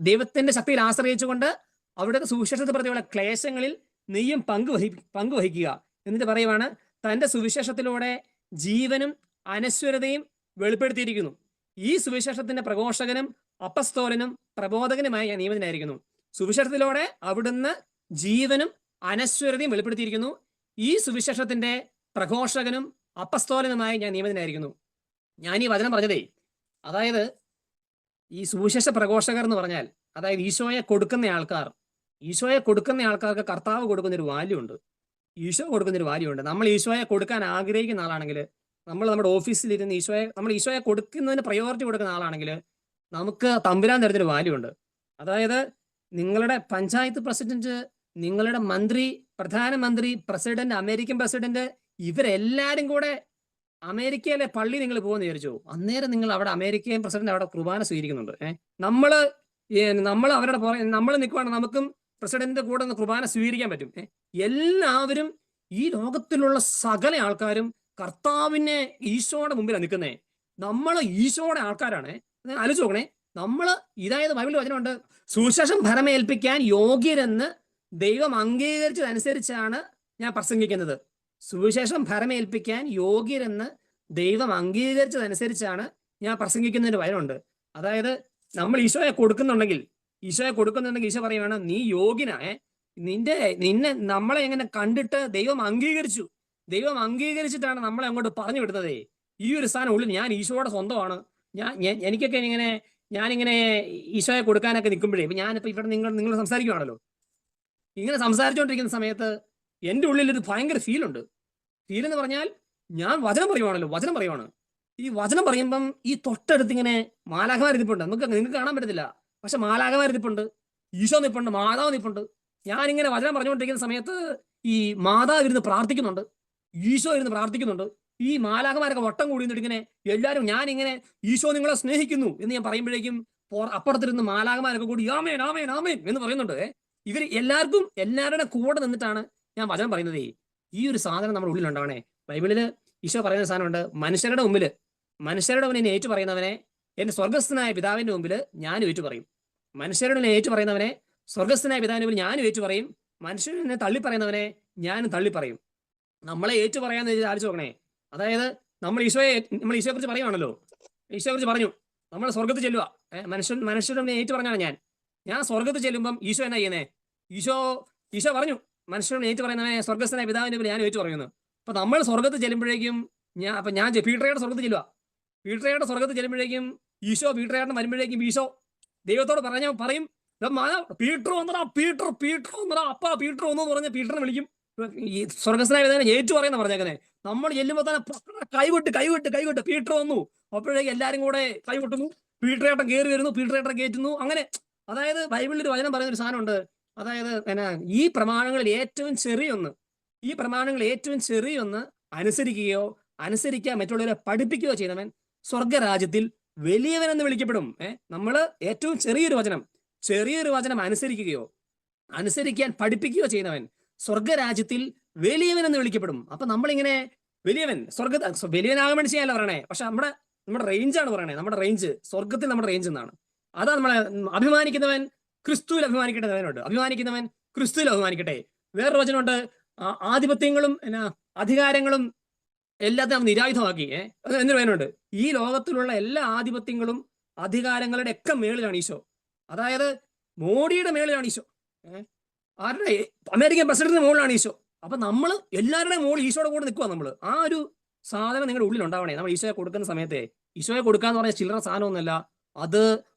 ദൈവത്തിന്റെ ശക്തിയിൽ ആശ്രയിച്ചുകൊണ്ട് അവിടുത്തെ സുവിശേഷത്തെ പ്രതിയുള്ള ക്ലേശങ്ങളിൽ നീയും പങ്കുവഹിക്കുക. എന്നിട്ട് പറയുവാണ്, തന്റെ സുവിശേഷത്തിലൂടെ ജീവനും അനശ്വരതയും വെളിപ്പെടുത്തിയിരിക്കുന്നു. ഈ സുവിശേഷത്തിന്റെ പ്രഘോഷകനും അപ്പസ്തോലനും പ്രബോധകനുമായി ഞാൻ നിയമിതനായിരിക്കുന്നു. സുവിശേഷത്തിലൂടെ അവിടുന്ന് ജീവനും അനശ്വരതയും വെളിപ്പെടുത്തിയിരിക്കുന്നു. ഈ സുവിശേഷത്തിന്റെ പ്രഘോഷകനും അപ്പസ്തോലനുമായി ഞാൻ നിയമിതനായിരിക്കുന്നു. ഞാൻ ഈ വചനം പറഞ്ഞതേ, അതായത് ഈ സുവിശേഷ പ്രഘോഷകർ എന്ന് പറഞ്ഞാൽ, അതായത് ഈശോയെ കൊടുക്കുന്ന ആൾക്കാർക്ക് കർത്താവ് കൊടുക്കുന്നൊരു വാല്യൂ ഉണ്ട്. ഈശോ കൊടുക്കുന്നൊരു വാല്യൂ ഉണ്ട്. നമ്മൾ ഈശോയെ കൊടുക്കാൻ ആഗ്രഹിക്കുന്ന ആളാണെങ്കിൽ, നമ്മൾ നമ്മുടെ ഓഫീസിലിരുന്ന് ഈശോയെ കൊടുക്കുന്നതിന് പ്രയോറിറ്റി കൊടുക്കുന്ന ആളാണെങ്കിൽ, നമുക്ക് തമ്പുരാൻ തരുന്നൊരു വാല്യൂ ഉണ്ട്. അതായത് നിങ്ങളുടെ പഞ്ചായത്ത് പ്രസിഡന്റ്, നിങ്ങളുടെ മന്ത്രി, പ്രധാനമന്ത്രി, പ്രസിഡന്റ്, അമേരിക്കൻ പ്രസിഡന്റ്, ഇവരെല്ലാരും കൂടെ അമേരിക്കയിലെ പള്ളി നിങ്ങൾ പോകുന്ന വിചാരിച്ചു, അന്നേരം നിങ്ങൾ അവിടെ അമേരിക്കൻ പ്രസിഡന്റ് അവിടെ കുർബാന സ്വീകരിക്കുന്നുണ്ട്. നമ്മൾ അവരുടെ നമ്മൾ നിൽക്കുവാണ്, നമുക്കും പ്രസിഡന്റിന്റെ കൂടെ ഒന്ന് കുർബാന സ്വീകരിക്കാൻ പറ്റും. എല്ലാവരും, ഈ ലോകത്തിലുള്ള സകല ആൾക്കാരും കർത്താവിനെ ഈശോയുടെ മുമ്പിലാണ് നിൽക്കുന്നേ. നമ്മൾ ഈശോയുടെ ആൾക്കാരാണ്. ആലോചിച്ച് നോക്കണേ. ഇതായത് ബൈബിളിൽ വചനമുണ്ട്, സുവിശേഷം ഭരമേൽപ്പിക്കാൻ യോഗ്യരെന്ന് ദൈവം അംഗീകരിച്ചതനുസരിച്ചാണ് ഞാൻ പ്രസംഗിക്കുന്നത്. സുവിശേഷം ഭരമേൽപ്പിക്കാൻ യോഗ്യരെന്ന് ദൈവം അംഗീകരിച്ചതനുസരിച്ചാണ് ഞാൻ പ്രസംഗിക്കുന്നതിന് വചനമുണ്ട്. അതായത് നമ്മൾ ഈശോയെ കൊടുക്കുന്നുണ്ടെങ്കിൽ ഈശോ പറയുവാണ്, നീ യോഗ്യനാ. നമ്മളെ എങ്ങനെ കണ്ടിട്ട് ദൈവം അംഗീകരിച്ചിട്ടാണ് നമ്മളെ അങ്ങോട്ട് പറഞ്ഞു വിടുന്നതേ. ഈ ഒരു സ്ഥാനം ഉള്ളിൽ ഞാൻ ഈശോയുടെ സ്വന്തമാണ്. എനിക്കൊക്കെ ഞാനിങ്ങനെ ഈശോയെ കൊടുക്കാനൊക്കെ നിൽക്കുമ്പോഴേ, ഞാനിപ്പോ ഇവിടെ നിങ്ങൾ സംസാരിക്കുവാണല്ലോ, ഇങ്ങനെ സംസാരിച്ചുകൊണ്ടിരിക്കുന്ന സമയത്ത് എൻ്റെ ഉള്ളിൽ ഒരു ഭയങ്കര ഫീലുണ്ട്. ഫീലെന്ന് പറഞ്ഞാൽ, ഞാൻ വചനം പറയുവാണ്. ഈ വചനം പറയുമ്പം ഈ തൊട്ടടുത്ത് ഇങ്ങനെ മാലാഖമാരിതിപ്പുണ്ട്. നിങ്ങൾക്ക് കാണാൻ പറ്റത്തില്ല, പക്ഷെ മാലാഖമാരിതിപ്പുണ്ട്, ഈശോ നിപ്പുണ്ട്, മാതാവ് നിപ്പുണ്ട്. ഞാനിങ്ങനെ വചനം പറഞ്ഞുകൊണ്ടിരിക്കുന്ന സമയത്ത് ഈ മാതാവ് ഇരുന്ന് പ്രാർത്ഥിക്കുന്നുണ്ട്, ഈശോ ഇരുന്ന് പ്രാർത്ഥിക്കുന്നുണ്ട്. ഈ മാലാഖമാരൊക്കെ വട്ടം കൂടി നിന്നിട്ട് ഇങ്ങനെ എല്ലാവരും, ഞാനിങ്ങനെ ഈശോ നിങ്ങളെ സ്നേഹിക്കുന്നു എന്ന് ഞാൻ പറയുമ്പോഴേക്കും അപ്പുറത്തിരുന്ന് മാലാഖമാരൊക്കെ കൂടി ആമേൻ ആമേൻ ആമേൻ എന്ന് പറയുന്നുണ്ട്. ഇവർ എല്ലാവരുടെ കൂടെ നിന്നിട്ടാണ് ഞാൻ വചനം പറയുന്നത്. ഈ ഒരു സാധനം നമ്മുടെ ഉള്ളിൽ ഉണ്ടാവണേ. ബൈബിളിൽ ഈശോ പറയുന്ന സാധനമുണ്ട്, മനുഷ്യരുടെ മുമ്പിൽ എന്നെ ഏറ്റു പറയുന്നവനെ എന്റെ സ്വർഗസ്ഥനായ പിതാവിന്റെ മുമ്പിൽ ഞാനും ഏറ്റു പറയും. മനുഷ്യരുടെ ഏറ്റു പറയുന്നവനെ സ്വർഗസ്ഥനായ പിതാവിന്റെ മുമ്പിൽ ഞാനും ഏറ്റു പറയും. മനുഷ്യനെ തള്ളി പറയുന്നവനെ ഞാനും തള്ളി പറയും. നമ്മളെ ഏറ്റു പറയാന്ന് ആലോചിച്ച് നോക്കണേ. അതായത് നമ്മൾ ഈശോയെ കുറിച്ച് പറയുവാണല്ലോ, ഈശോയെ കുറിച്ച് പറഞ്ഞു, നമ്മൾ സ്വർഗത്ത് ചെല്ലുക. മനുഷ്യരുടെ ഏറ്റു പറഞ്ഞാണ് ഞാൻ സ്വർഗത്ത് ചെല്ലുമ്പം ഈശോ എന്നാ ചെയ്യുന്നേ? ഈശോ പറഞ്ഞു, മനുഷ്യരുടെ ഏറ്റു പറയുന്നവനെ സ്വർഗസ്ഥനായ പിതാവിന്റെ മുമ്പിൽ ഞാൻ ഏറ്റു പറയുന്നു. അപ്പൊ നമ്മൾ സ്വർഗത്ത് ചെല്ലുമ്പോഴേക്കും ഞാൻ പീട്ടറയുടെ സ്വർഗത്ത് ചെല്ലുക. പീട്ടറയുടെ സ്വർഗത്ത് ചെല്ലുമ്പോഴേക്കും ഈശോ പീട്ടറയുടെ വരുമ്പോഴേക്കും ഈശോ ദൈവത്തോട് പറയും, പീട്ടർ വന്നടാ, പീട്ടർ വന്നടാ, അപ്പ പീട്ടർ വന്നു പറഞ്ഞ് പീട്ടറിനെ വിളിക്കും. ഈ സ്വർഗസ്ഥനായ പിതാവിനെ ഏറ്റു പറയുന്ന പറഞ്ഞേക്കുന്നേ. നമ്മൾ ചെല്ലുമ്പോൾ തന്നെ കൈവിട്ട് പീറ്റർ വന്നു. അപ്പോഴേക്ക് എല്ലാരും കൂടെ കൈവിട്ടുന്നു. പീറ്റർ ഏട്ടൻ കയറി വരുന്നു, പീറ്റർ ഏട്ടൻ കയറ്റുന്നു. അങ്ങനെ അതായത് ബൈബിളിൽ ഒരു വചനം പറയുന്ന ഒരു സാധനമുണ്ട്. അതായത് ഈ പ്രമാണങ്ങളിൽ ഏറ്റവും ചെറിയൊന്ന് അനുസരിക്കുകയോ അനുസരിക്കാൻ മറ്റുള്ളവരെ പഠിപ്പിക്കുകയോ ചെയ്തവൻ സ്വർഗരാജ്യത്തിൽ വലിയവനെന്ന് വിളിക്കപ്പെടും. നമ്മള് ഏറ്റവും ചെറിയൊരു വചനം അനുസരിക്കാൻ പഠിപ്പിക്കുകയോ ചെയ്യുന്നവൻ സ്വർഗരാജ്യത്തിൽ വലിയവനെന്ന് വിളിക്കപ്പെടും. അപ്പൊ നമ്മളിങ്ങനെ വലിയവനാകാൻ വേണ്ടി ചെയ്യാനല്ല പറയണേ, പക്ഷെ നമ്മുടെ റേഞ്ചാണ് പറയണേ. നമ്മുടെ റേഞ്ച് സ്വർഗത്തിൽ നമ്മുടെ റേഞ്ച് എന്നാണ്. അതാ നമ്മളെ അഭിമാനിക്കുന്നവൻ ക്രിസ്തുവിൽ അഭിമാനിക്കുന്നവൻ ക്രിസ്തുവിൽ അഭിമാനിക്കട്ടെ. വേറൊരു വചനമുണ്ട്, ആധിപത്യങ്ങളും അധികാരങ്ങളും എല്ലാത്തിനും നിരായുധമാക്കി. എന്നൊരു വചനമുണ്ട്. ഈ ലോകത്തിലുള്ള എല്ലാ ആധിപത്യങ്ങളും അധികാരങ്ങളുടെ ഒക്കെ മേളിലാണ് ഈശോ. അതായത് മോഡിയുടെ മേളിലാണ് ഈശോ, ആരുടെ അമേരിക്കൻ പ്രസിഡന്റിന്റെ മുകളിലാണ് ഈശോ. അപ്പൊ നമ്മൾ എല്ലാവരുടെയും മുകളിൽ ഈശോയുടെ കൂടെ നിൽക്കുക. നമ്മൾ ആ ഒരു സാധനം നിങ്ങളുടെ ഉള്ളിൽ ഉണ്ടാവണേ. നമ്മൾ ഈശോയെ കൊടുക്കുന്ന സമയത്തെ, ഈശോയെ കൊടുക്കാന്ന് പറഞ്ഞാൽ ചില്ലറ സാധനമൊന്നുമല്ല. അത്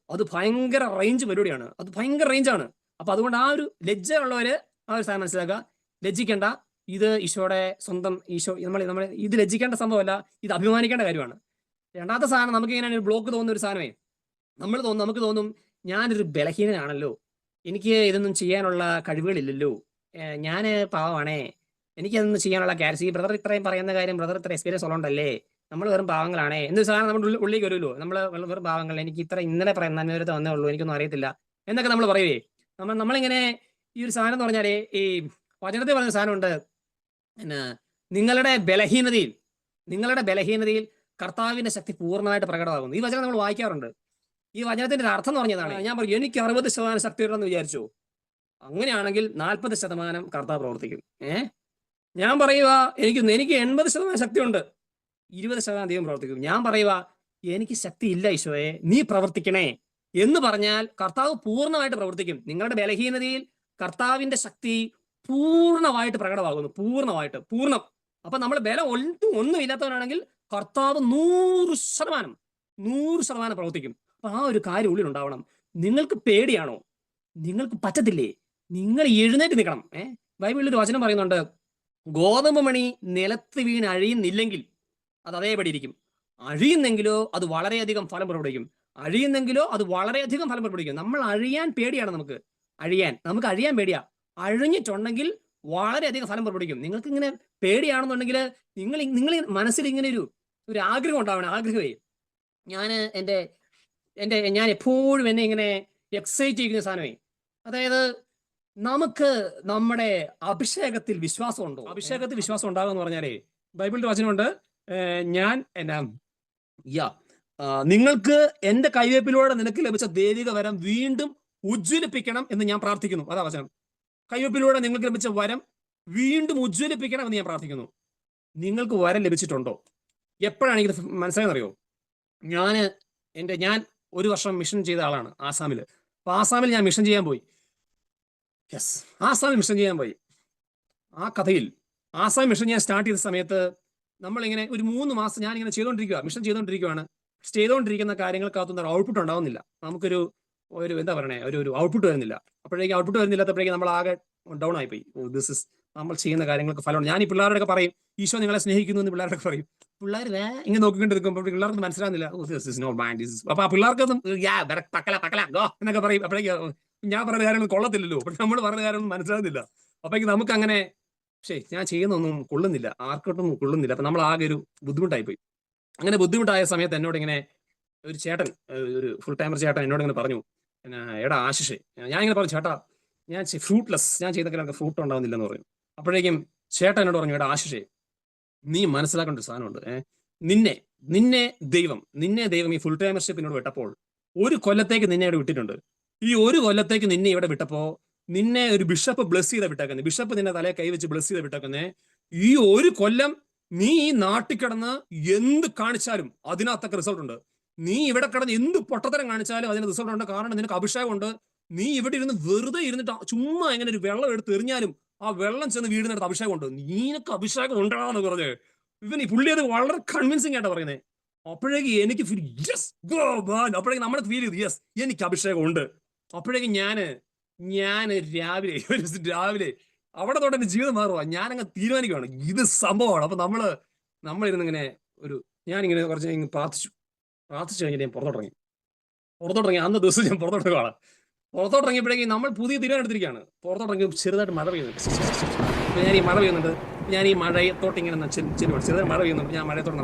ഭയങ്കര റേഞ്ച് പരിപാടിയാണ്. അത് ഭയങ്കര റേഞ്ചാണ്. അപ്പൊ അതുകൊണ്ട് ആ ഒരു ലജ്ജ ഉള്ളവര് ആ ഒരു സാധനം മനസ്സിലാക്കുക. ലജ്ജിക്കേണ്ട, ഇത് ഈശോയുടെ സ്വന്തം ഈശോ. നമ്മൾ ഇത് ലജ്ജിക്കേണ്ട സംഭവമല്ല, ഇത് അഭിമാനിക്കേണ്ട കാര്യമാണ്. രണ്ടാമത്തെ സാധനം, നമുക്ക് ഇങ്ങനെ ഒരു ബ്ലോക്ക് തോന്നുന്ന ഒരു സാധനമേ, നമുക്ക് തോന്നും ഞാനൊരു ബലഹീനനാണല്ലോ, എനിക്ക് ഇതൊന്നും ചെയ്യാനുള്ള കഴിവുകളില്ലല്ലോ, ഞാൻ പാവമാണേ, എനിക്കതൊന്നും ചെയ്യാനുള്ള ഈ ബ്രദർ ഇത്രയും പറയുന്ന കാര്യം ബ്രദർ ഇത്ര എക്സ്പീരിയൻസ് ഉള്ളതുകൊണ്ടല്ലേ, നമ്മൾ വെറും പാവങ്ങളാണേ എന്നൊരു സാധനം നമ്മുടെ ഉള്ളിലേക്ക് വരുമല്ലോ. നമ്മൾ വെറും പാവങ്ങൾ, എനിക്ക് ഇന്നലെ പറയുന്ന നന്മ വന്നേ ഉള്ളൂ, എനിക്കൊന്നും അറിയത്തില്ല എന്നൊക്കെ നമ്മൾ പറയുവേ. നമ്മളിങ്ങനെ ഈ ഒരു സാധനം എന്ന് പറഞ്ഞാൽ, ഈ വചനത്തിൽ പറഞ്ഞ സാധനമുണ്ട്, നിങ്ങളുടെ ബലഹീനതയിൽ കർത്താവിന്റെ ശക്തി പൂർണ്ണമായിട്ട് പ്രകടമാകുന്നു. ഈ വചനം നമ്മൾ വായിക്കാറുണ്ട്. ഈ വചനത്തിന്റെ അർത്ഥം എന്ന് പറഞ്ഞതാണ്, ഞാൻ പറയും എനിക്ക് 60% ശക്തി ഉണ്ടെന്ന് വിചാരിച്ചു, അങ്ങനെയാണെങ്കിൽ 40% കർത്താവ് പ്രവർത്തിക്കും. ഞാൻ പറയുക എനിക്ക് 80% ശക്തിയുണ്ട്, 20% ദൈവം പ്രവർത്തിക്കും. ഞാൻ പറയുക എനിക്ക് ശക്തി ഇല്ല ഈശോയെ, നീ പ്രവർത്തിക്കണേ എന്ന് പറഞ്ഞാൽ കർത്താവ് പൂർണ്ണമായിട്ട് പ്രവർത്തിക്കും. നിങ്ങളുടെ ബലഹീനതയിൽ കർത്താവിന്റെ ശക്തി പൂർണ്ണമായിട്ട് പ്രകടമാകുന്നു. പൂർണ്ണം. അപ്പൊ നമ്മൾ ബലം ഒന്നും ഇല്ലാത്തവനാണെങ്കിൽ കർത്താവ് 100% പ്രവർത്തിക്കും. അപ്പൊ ആ ഒരു കാര്യം ഉള്ളിൽ ഉണ്ടാവണം. നിങ്ങൾക്ക് പേടിയാണോ? നിങ്ങൾക്ക് പറ്റത്തില്ലേ? നിങ്ങൾ എഴുന്നേറ്റ് നിൽക്കണം. ബൈബിളിൽ ഒരു വചനം പറയുന്നുണ്ട്, ഗോതമ്പ് മണി നിലത്ത് വീണ് അഴിയുന്നില്ലെങ്കിൽ അത് അതേപടി ഇരിക്കും, അഴിയുന്നെങ്കിലോ അത് വളരെയധികം ഫലം പുറപ്പെടുവിക്കും. നമ്മൾ അഴിയാൻ പേടിയാണ്. നമുക്ക് അഴിയാൻ പേടിയാ. അഴിഞ്ഞിട്ടുണ്ടെങ്കിൽ വളരെയധികം ഫലം പുറപ്പെടുവിക്കും. നിങ്ങൾക്ക് ഇങ്ങനെ പേടിയാണെന്നുണ്ടെങ്കിൽ നിങ്ങൾ മനസ്സിൽ ഇങ്ങനെ ഒരു ആഗ്രഹം ഉണ്ടാവണം. ആഗ്രഹമേ, ഞാൻ എപ്പോഴും എന്നെ ഇങ്ങനെ എക്സൈറ്റ് ചെയ്യുന്ന സാധനമേ, അതായത് നമുക്ക് നമ്മുടെ അഭിഷേകത്തിൽ വിശ്വാസം ഉണ്ടോ? അഭിഷേകത്തിൽ വിശ്വാസം ഉണ്ടാകുക എന്ന് പറഞ്ഞാലേ, ബൈബിളിന്റെ വചനമുണ്ട്, നിങ്ങൾക്ക് എന്റെ കൈവയ്പിലൂടെ നിനക്ക് ലഭിച്ച ദൈവിക വരം വീണ്ടും ഉജ്ജ്വലിപ്പിക്കണം എന്ന് ഞാൻ പ്രാർത്ഥിക്കുന്നു. അതാ വചനം. കൈവയ്പിലൂടെ നിങ്ങൾക്ക് ലഭിച്ച വരം വീണ്ടും ഉജ്ജ്വലിപ്പിക്കണം എന്ന് ഞാൻ പ്രാർത്ഥിക്കുന്നു. നിങ്ങൾക്ക് വരം ലഭിച്ചിട്ടുണ്ടോ? എപ്പോഴാണ് എനിക്കിത് മനസ്സിലായെന്നറിയോ? ഞാൻ 1 വർഷം മിഷൻ ചെയ്ത ആളാണ് ആസാമിൽ. അപ്പൊ ആസാമിൽ ഞാൻ മിഷൻ ചെയ്യാൻ പോയി. ആ കഥയിൽ ആസാം മിഷൻ ഞാൻ സ്റ്റാർട്ട് ചെയ്ത സമയത്ത് നമ്മളിങ്ങനെ ഒരു 3 മാസം ഞാനിങ്ങനെ മിഷൻ ചെയ്തുകൊണ്ടിരിക്കുന്ന കാര്യങ്ങൾക്കകത്തൊന്നും ഔട്ട്പുട്ട് ഉണ്ടാവുന്നില്ല. നമുക്കൊരു എന്താ പറയണേ, ഒരു ഔട്ട്പുട്ട് വരുന്നില്ല. ഔട്ട്പുട്ട് വരുന്നില്ലാത്തപ്പോഴേക്കും നമ്മൾ ആകെ ഡൗൺ ആയിപ്പോയി. നമ്മൾ ചെയ്യുന്ന കാര്യങ്ങൾക്ക് ഫലമാണ്. ഞാൻ ഈ പിള്ളേരോടൊക്കെ പറയും, ഈശോ നിങ്ങളെ സ്നേഹിക്കുന്നു എന്ന് പിള്ളേരോടൊക്കെ പറയും. പിള്ളേർ ഇങ്ങനെ നോക്കിക്കൊണ്ട് നിൽക്കുമ്പോൾ പിള്ളേർക്ക് മനസ്സിലാകുന്നില്ല. അപ്പൊ ആ പിള്ളേർക്കൊന്നും എന്നൊക്കെ പറയും. അപ്പോഴേക്കും ഞാൻ പറയുന്ന കാര്യങ്ങൾ കൊള്ളത്തില്ലല്ലോ, പക്ഷെ നമ്മൾ പറയുന്ന കാര്യമൊന്നും മനസ്സിലാകുന്നില്ല. അപ്പോഴേക്കും നമുക്ക് അങ്ങനെ ഞാൻ ചെയ്യുന്നൊന്നും കൊള്ളുന്നില്ല, ആർക്കൊട്ടൊന്നും കൊള്ളുന്നില്ല. അപ്പൊ നമ്മൾ ആകെ ഒരു ബുദ്ധിമുട്ടായിപ്പോയി. അങ്ങനെ ബുദ്ധിമുട്ടായ സമയത്ത് എന്നോട് ഇങ്ങനെ ഒരു ചേട്ടൻ, ഒരു ഫുൾ ടൈമർ ചേട്ടൻ എന്നോട് ഇങ്ങനെ പറഞ്ഞു, എടാ ആശിഷേ, ഞാൻ ഇങ്ങനെ പറഞ്ഞു, ചേട്ടാ ഞാൻ ഫ്രൂട്ട്ലെസ്, ഞാൻ ചെയ്തൊക്കെ ഫ്രൂട്ട് ഉണ്ടാവുന്നില്ലെന്ന് പറഞ്ഞു. അപ്പോഴേക്കും ചേട്ടൻ എന്നോട് പറഞ്ഞു, എടാ ആശിഷേ, നീ മനസ്സിലാക്കേണ്ട ഒരു സാധനമുണ്ട്. നിന്നെ ദൈവം ഈ ഫുൾ ടൈമർഷിപ്പിനോട് വിട്ടപ്പോൾ 1 കൊല്ലത്തേക്ക് നിന്നെ ഇവിടെ വിട്ടിട്ടുണ്ട്. ഈ 1 കൊല്ലത്തേക്ക് നിന്നെ ഇവിടെ വിട്ടപ്പോ നിന്നെ ഒരു ബിഷപ്പ് ബ്ലെസ് ചെയ്ത വിട്ടേക്കുന്നത്, ബിഷപ്പ് നിന്നെ തലയെ കൈവച്ച് ബ്ലെസ് ചെയ്ത വിട്ടേക്കുന്നേ. ഈ 1 കൊല്ലം നീ ഈ നാട്ടിൽ കിടന്ന് എന്ത് കാണിച്ചാലും അതിനകത്തൊക്കെ റിസൾട്ട് ഉണ്ട്. നീ ഇവിടെ കിടന്ന് എന്ത് പൊട്ടത്തരം കാണിച്ചാലും അതിന് റിസൾട്ട് ഉണ്ട്. കാരണം നിനക്ക് അഭിഷേകമുണ്ട്. നീ ഇവിടെ വെറുതെ ഇരുന്നിട്ട് ചുമ്മാ എങ്ങനെ ഒരു വെള്ളം എടുത്ത് എറിഞ്ഞാലും ആ വെള്ളം ചെന്ന് വീടിനടുത്ത് അഭിഷേകമുണ്ട്. നിനക്ക് അഭിഷേകം ഉണ്ടാന്ന് പറഞ്ഞ് ഈ പുള്ളി അത് വളരെ കൺവിൻസിംഗ് ആയിട്ടാ പറയുന്നത്. അപ്പോഴേക്ക് എനിക്ക് അപ്പോഴേക്കും നമ്മളെ ഫീൽ ചെയ്തു, യെസ് എനിക്ക് അഭിഷേകം ഉണ്ട്. അപ്പോഴേക്കും ഞാൻ രാവിലെ അവിടെ തൊട്ട് എന്റെ ജീവിതം മാറുക. ഞാനങ്ങ് തീരുമാനിക്കുകയാണ്, ഇത് സംഭവമാണ്. അപ്പൊ നമ്മളിരുന്ന് ഇങ്ങനെ ഞാനിങ്ങനെ കുറച്ച് പ്രാർത്ഥിച്ചു കഴിഞ്ഞിട്ട് ഞാൻ പുറത്തോട്ടിറങ്ങി അന്ന് ദിവസം ഞാൻ പുറത്തോട്ടിറങ്ങിയപ്പോഴേക്കും നമ്മൾ പുതിയ തീരുമാനം എടുത്തിരിക്കുകയാണ്. പുറത്തോട്ടിറങ്ങി ചെറുതായിട്ട് മഴ പെയ്യുന്നുണ്ട്. അപ്പോൾ ഞാൻ ഈ മഴയത്തോട്ട് ഇങ്ങനെ ചെറുതായിട്ട് മഴ പെയ്യുന്നുണ്ട്. ഞാൻ മഴയത്തോട്ട്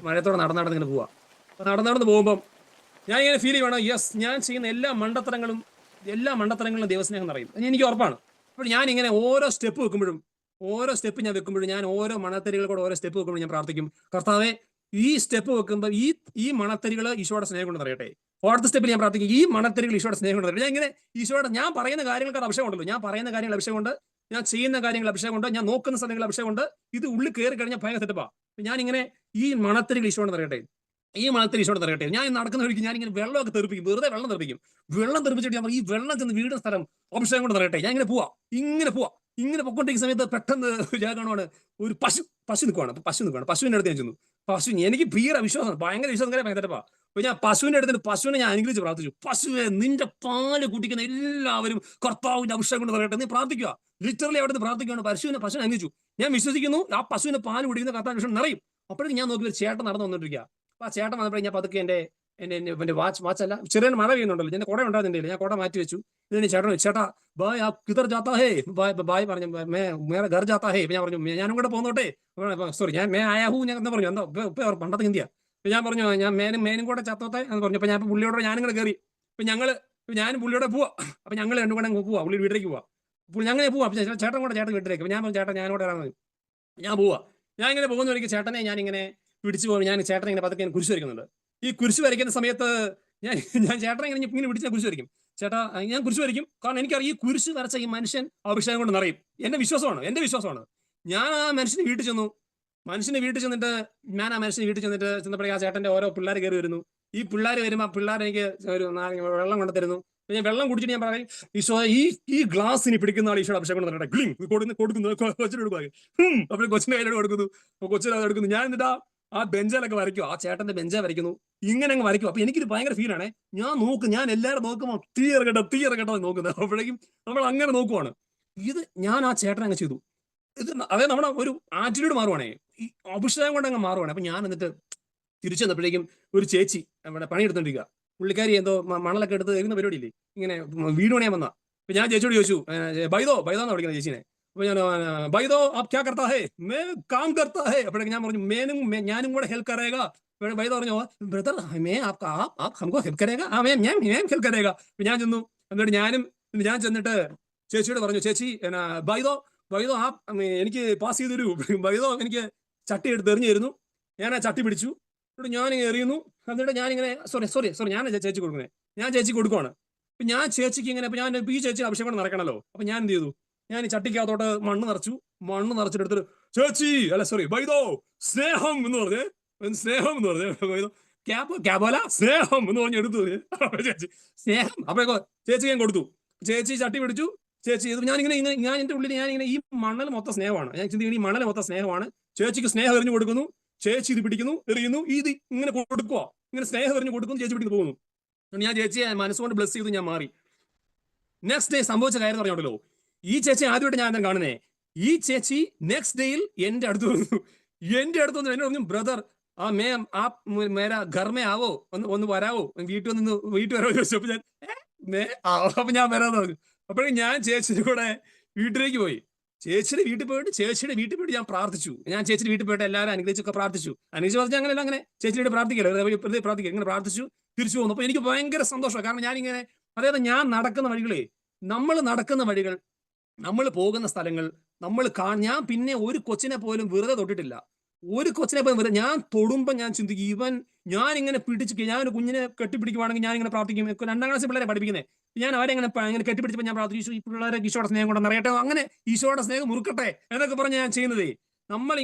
മഴയത്തോടെ നടന്നിങ്ങനെ പോവാ. അപ്പോൾ നടന്ന് പോകുമ്പം ഞാൻ ഇങ്ങനെ ഫീൽ ചെയ്യുവാണ്, യെസ്, ഞാൻ ചെയ്യുന്ന എല്ലാ മണ്ടത്തരങ്ങളും ദൈവസ്നേഹം നിറയും, എനിക്ക് ഉറപ്പാണ്. അപ്പോൾ ഞാനിങ്ങനെ ഓരോ സ്റ്റെപ്പ് ഞാൻ വെക്കുമ്പോഴും ഞാൻ ഓരോ മണത്തരികൾ കൂടെ ഓരോ സ്റ്റെപ്പ് വെക്കുമ്പോഴും ഞാൻ പ്രാർത്ഥിക്കും, കർത്താവേ, ഈ സ്റ്റെപ്പ് വെക്കുമ്പോൾ ഈ മണത്തരികൾ ഈശോയുടെ സ്നേഹം കൊണ്ട് നിറയട്ടെ. ഫോർത്ത് സ്റ്റെപ്പിൽ ഞാൻ പ്രാർത്ഥിക്കും, ഈ മണത്തരികൾ ഈശോയുടെ സ്നേഹം കൊണ്ട് നിറയട്ടെ. ഞാൻ ഇങ്ങനെ ഞാൻ പറയുന്ന കാര്യങ്ങൾക്ക് അഭിഷേകം ഉണ്ടല്ലോ, ഞാൻ പറയുന്ന കാര്യങ്ങൾ അഭിഷേകമുണ്ട്, ഞാൻ ചെയ്യുന്ന കാര്യങ്ങൾ അഭിഷേകമുണ്ട്, ഞാൻ നോക്കുന്ന സ്ഥലങ്ങൾ അഭിഷേകമുണ്ട്. ഇത് ഉള്ളിൽ കയറി കഴിഞ്ഞാൽ ഭയങ്കര സെറ്റപ്പാ. ഞാനിങ്ങനെ ഈ മണത്തരികൾ ഈശോയുടെ നിറയട്ടെ, ഞാൻ നടക്കുന്ന വഴിക്ക് ഞാനിങ്ങനെ വെള്ളമൊക്കെ തെറിപ്പിക്കും, വെറുതെ വെള്ളം തെറിപ്പിച്ചിട്ട് ഞാൻ ഈ വെള്ളം ചെന്ന് വീടുന്ന സ്ഥലം അഭിഷേകം കൊണ്ട് നിറയട്ടെ. ഞാൻ ഇങ്ങനെ പൊക്കൊണ്ടിരിക്കുന്ന സമയത്ത് പെട്ടെന്ന് ഞാൻ കാണുവാണ് ഒരു പശു നിൽക്കുവാണ്. പശുവിന്റെ അടുത്ത് ഞാൻ ചെന്നു. എനിക്ക് ഭീകര വിശ്വാസമാണ്, ഭയങ്കര വിശ്വാസം. അപ്പൊ ഞാൻ പശുവിനെ ഞാൻ അനുഗ്രഹിച്ച് പ്രാർത്ഥിച്ചു, പശുവെ, നിന്റെ പാല് കുടിക്കുന്ന എല്ലാവരും കർത്താവിന്റെ അഭിഷേകം കൊണ്ട് നിറയട്ടെ. നീ പ്രാർത്ഥിക്കുക, ലിറ്ററലി അവിടെ നിന്ന് പ്രാർത്ഥിക്കുകയാണ്. പശുവിനെ അനുഗ്രഹിച്ചു. ഞാൻ വിശ്വസിക്കുന്നു ആ പശുവിന് പാല് കുടിക്കുന്ന കർത്താവിന്റെ അഭിഷേകം നിറയും. അപ്പോഴേക്കും ഞാൻ നോക്കി ഒരു ചേട്ടൻ നടന്നു വന്നിട്ടിരിക്കുക. അപ്പൊ ആ ചേട്ടൻ വന്നപ്പോഴേ ഞാൻ പതുക്കെ എന്റെ വാച്ചല്ല, ചെറിയ മഴ പെയ്യുന്നുണ്ടല്ലോ, എന്റെ കുട ഉണ്ടാകുന്നുണ്ടല്ലോ, ഞാൻ കുട മാറ്റി വെച്ചു. ഇതിന് ചേട്ടാ ബായ് ആ കിതർ ജാത്താ ഹേ, ബായ് പറഞ്ഞു, മേരെ ഘർ ജാത്താ ഹേ. ഞാൻ പറഞ്ഞു, ഞാനും കൂടെ പോന്നോട്ടെ, സോറി, ഞാൻ ആയാഹൂ ഞാൻ എന്താ പറഞ്ഞു, എന്താ പണ്ടത്തെ ഹിന്ദിയാ. ഞാൻ പറഞ്ഞു, ഞാൻ മേനും കൂടെ ചത്തോട്ടെ എന്ന് പറഞ്ഞു. അപ്പൊ ഞാൻ പുള്ളിയോടെ ഞാനും കൂടെ കയറി. അപ്പൊ ഞാനും പുള്ളിയോടെ പോവാ. അപ്പൊ ഞങ്ങൾ രണ്ടും കൂടെ പോവാ, പുള്ളി വീട്ടിലേക്ക് പോവാ. ഞങ്ങനെ പോവാ. ചേട്ടൻ വീട്ടിലേക്ക്. ഞാൻ പറഞ്ഞു, ചേട്ടൻ ഞാനോട് ഇറങ്ങുന്നത്, ഞാൻ പോവാ. ഞാൻ ഇങ്ങനെ പോകുന്ന വഴിക്ക് ചേട്ടനെ ഞാനിങ്ങനെ പിടിച്ചു പോകും. ഞാൻ ചേട്ടനെ ഇങ്ങനെ പതുക്കെ കുരിശ് വരയ്ക്കുന്നുണ്ട്. ഈ കുരിശ് വരയ്ക്കുന്ന സമയത്ത് ഞാൻ ചേട്ടനെ ഇങ്ങനെ പിടിച്ച് കുരിശ് വരയ്ക്കും. ചേട്ടാ, ഞാൻ കുരിശ് വരയ്ക്കും, കാരണം എനിക്കറിയാം ഈ കുരിശ് വരച്ച ഈ മനുഷ്യൻ അഭിഷേകം കൊണ്ട് നിറയും. എന്റെ വിശ്വാസമാണ്. ഞാൻ ആ മനുഷ്യന് വീട്ടിൽ ചെന്നിട്ട് ചെന്നപ്പോഴേ ആ ചേട്ടന്റെ ഓരോ പിള്ളേർ കയറി വരുന്നു. ഈ പിള്ളേർ വരുമ്പോൾ പിള്ളേർ എനിക്ക് ഒരു വെള്ളം കൊണ്ടു തരുന്നു. ഞാൻ വെള്ളം കുടിച്ചിട്ട് ഞാൻ പറയും, ഈശോ, ഈ ഗ്ലാസ്സിന് പിടിക്കുന്ന ആൾ ഈശോയുടെ അഭിഷേകം കൊണ്ട് നിറയട്ടെ. കൊടുക്കുന്നു കൊച്ചിന് കൊടുക്കുക. അപ്പോൾ കൊച്ചിന്റെ കയ്യിലോട് കൊടുക്കുന്നു. കൊച്ചിനെ എടുക്കുന്നു. ഞാൻ എന്നിട്ട് ആ ബെഞ്ചിലൊക്കെ വരയ്ക്കും, ആ ചേട്ടന്റെ ബെഞ്ചാ വരയ്ക്കുന്നു. ഇങ്ങനെ അങ്ങ് വരയ്ക്കും. അപ്പൊ എനിക്കൊരു ഭയങ്കര ഫീലാണേ. ഞാൻ എല്ലാവരും നോക്കുമ്പോൾ തീ ഇറക്കട്ടോ നോക്കുന്നത്. അപ്പോഴേക്കും നമ്മൾ അങ്ങനെ നോക്കുവാണ്. ഞാൻ ആ ചേട്ടനെ അങ്ങ് ചെയ്തു. അതായത് നമ്മുടെ ഒരു ആറ്റിറ്റ്യൂഡ് മാറുവാണേ, ഈ അഭിഷേകം കൊണ്ട് അങ്ങ് മാറുവാണ്. അപ്പൊ ഞാൻ എന്നിട്ട് തിരിച്ചു വന്നപ്പോഴേക്കും ഒരു ചേച്ചി അവിടെ പണിയെടുത്തോണ്ടിരിക്കുക. പുള്ളിക്കാരി എന്തോ മണലൊക്കെ എടുത്ത് എഴുതുന്ന പരിപാടിയില്ലേ, ഇങ്ങനെ വീട് പണിയാൻ വന്ന. അപ്പൊ ഞാൻ ചേച്ചിയോട് ചോദിച്ചു, ബൈദോ എന്നാ വിളിക്കുന്നത് ചേച്ചിനെ. അപ്പൊ ഞാൻ, ബൈദോ ആപ് ക്യാ കർത്താ ഹേ? മേ കാം കർത്താ ഹേ. അപ്പോഴേക്കും ഞാൻ പറഞ്ഞു, ഞാനും കൂടെ ഹെൽപ്പ് കരേഗാ. ബൈദോ പറഞ്ഞു, ബ്രദർ, ഹംകോ ഹെൽപ്പ് കരേഗാ? ഞാൻ ഹെൽപ്പ് കരേഗാ. ഞാൻ ചെന്നു. എന്നിട്ട് ഞാൻ ചെന്നിട്ട് ചേച്ചിയോട് പറഞ്ഞു, ചേച്ചി, ബൈദോ എനിക്ക് പാസ് ചെയ്ത് തരൂ. ബൈദോ എനിക്ക് ചട്ടി എടുത്ത് എറിഞ്ഞു തരുന്നു. ഞാൻ ആ ചട്ടി പിടിച്ചു. എന്നിട്ട് ഞാനിങ്ങനെ എറിയുന്നു. എന്നിട്ട് ഞാനിങ്ങനെ സോറി ഞാൻ ചേച്ചി കൊടുക്കുന്നത്, ഞാൻ ചേച്ചി കൊടുക്കുവാണ്. അപ്പൊ ഞാൻ ചേച്ചിക്ക് ഇങ്ങനെ, അപ്പൊ ഈ ചേച്ചി അഭിഷേകം കൊണ്ട് നടക്കണല്ലോ. അപ്പൊ ഞാൻ എന്ത് ചെയ്തു, ഞാൻ ഈ ചട്ടിക്കകത്തോട്ട് മണ്ണ് നിറച്ചിട്ട് എടുത്തിട്ട്, ചേച്ചി, ബൈദോ, സ്നേഹം എന്ന് പറഞ്ഞേ, ബൈദോ ക്യാബോല സ്നേഹം എന്ന് പറഞ്ഞ് എടുത്തു ചേച്ചി. സ്നേഹം. അപ്പൊ ചേച്ചി ഞാൻ കൊടുത്തു. ചേച്ചി ചട്ടി പിടിച്ചു. ചേച്ചി ഞാൻ എന്റെ ഉള്ളിൽ ഞാനിങ്ങനെ ഈ മണൽ മൊത്തം സ്നേഹമാണ്. ഞാൻ ചിന്തിക്കുന്നത് ഈ മണൽ മൊത്തം സ്നേഹമാണ്. ചേച്ചിക്ക് സ്നേഹം എറിഞ്ഞു കൊടുക്കുന്നു. ചേച്ചി ഇത് പിടിക്കുന്നു, എറിയുന്നു. ഇത് ഇങ്ങനെ കൊടുക്കുക, ഇങ്ങനെ സ്നേഹം എറിഞ്ഞു കൊടുക്കുന്നു. ചേച്ചി പിടിക്കുന്നു, പോകുന്നു. ഞാൻ ചേച്ചിയെ മനസ്സുകൊണ്ട് ബ്ലസ് ചെയ്തു. ഞാൻ മാറി. നെക്സ്റ്റ് ഡേ സംഭവിച്ച കാര്യം പറഞ്ഞോണ്ടല്ലോ, ഈ ചേച്ചി ആദ്യമായിട്ട് ഞാൻ കാണുന്നേ. ഈ ചേച്ചി നെക്സ്റ്റ് ഡേയിൽ എന്റെ അടുത്ത് വന്നു. എന്നോട് പറഞ്ഞു, ബ്രദർ, മേരാ ഘർ മേ ആവോ, ഒന്ന് വരാവോ, വീട്ടിൽ വരാവോ ചോദിച്ചു. അപ്പൊ ഞാൻ വരാന്ന് പറഞ്ഞു. അപ്പോഴും ഞാൻ ചേച്ചിയുടെ കൂടെ വീട്ടിലേക്ക് പോയി. ചേച്ചിയുടെ വീട്ടിൽ പോയിട്ട് ഞാൻ പ്രാർത്ഥിച്ചു. ഞാൻ ചേച്ചിയുടെ വീട്ടിൽ പോയിട്ട് എല്ലാവരും അനുഗ്രഹിച്ചൊക്കെ പ്രാർത്ഥിച്ചു. പറഞ്ഞാൽ അങ്ങനെ ചേച്ചിയുടെ പ്രാർത്ഥിക്കല്ലോ, ഇങ്ങനെ പ്രാർത്ഥിച്ചു, തിരിച്ചു പോകുന്നു. അപ്പൊ എനിക്ക് ഭയങ്കര സന്തോഷമാണ്. കാരണം ഞാനിങ്ങനെ, അതായത് നമ്മൾ നടക്കുന്ന വഴികൾ, നമ്മൾ പോകുന്ന സ്ഥലങ്ങൾ, ഞാൻ പിന്നെ ഒരു കൊച്ചിനെ പോലും വെറുതെ തൊട്ടിട്ടില്ല. ഞാൻ തൊടുമ്പോൾ ഞാൻ ചിന്തിക്കും, ഞാൻ ഇങ്ങനെ ഞാൻ ഒരു കുഞ്ഞിനെ കെട്ടിപ്പിടിക്കുവാണെങ്കിൽ ഞാൻ ഇങ്ങനെ പ്രാർത്ഥിക്കും. 2ാം ക്ലാസ് പിള്ളേരെ പഠിപ്പിക്കുന്നത്, ഞാൻ അവരെ ഇങ്ങനെ കെട്ടിപ്പിടിച്ചപ്പോൾ ഞാൻ പ്രാർത്ഥിച്ചു, ഈ പിള്ളേരെ ഈശോയുടെ സ്നേഹം കൊണ്ട് നിറയട്ടെ, അങ്ങനെ ഈശോയുടെ സ്നേഹം മുറുക്കട്ടെ എന്നൊക്കെ പറഞ്ഞ് ഞാൻ ചെയ്യുന്നതേ.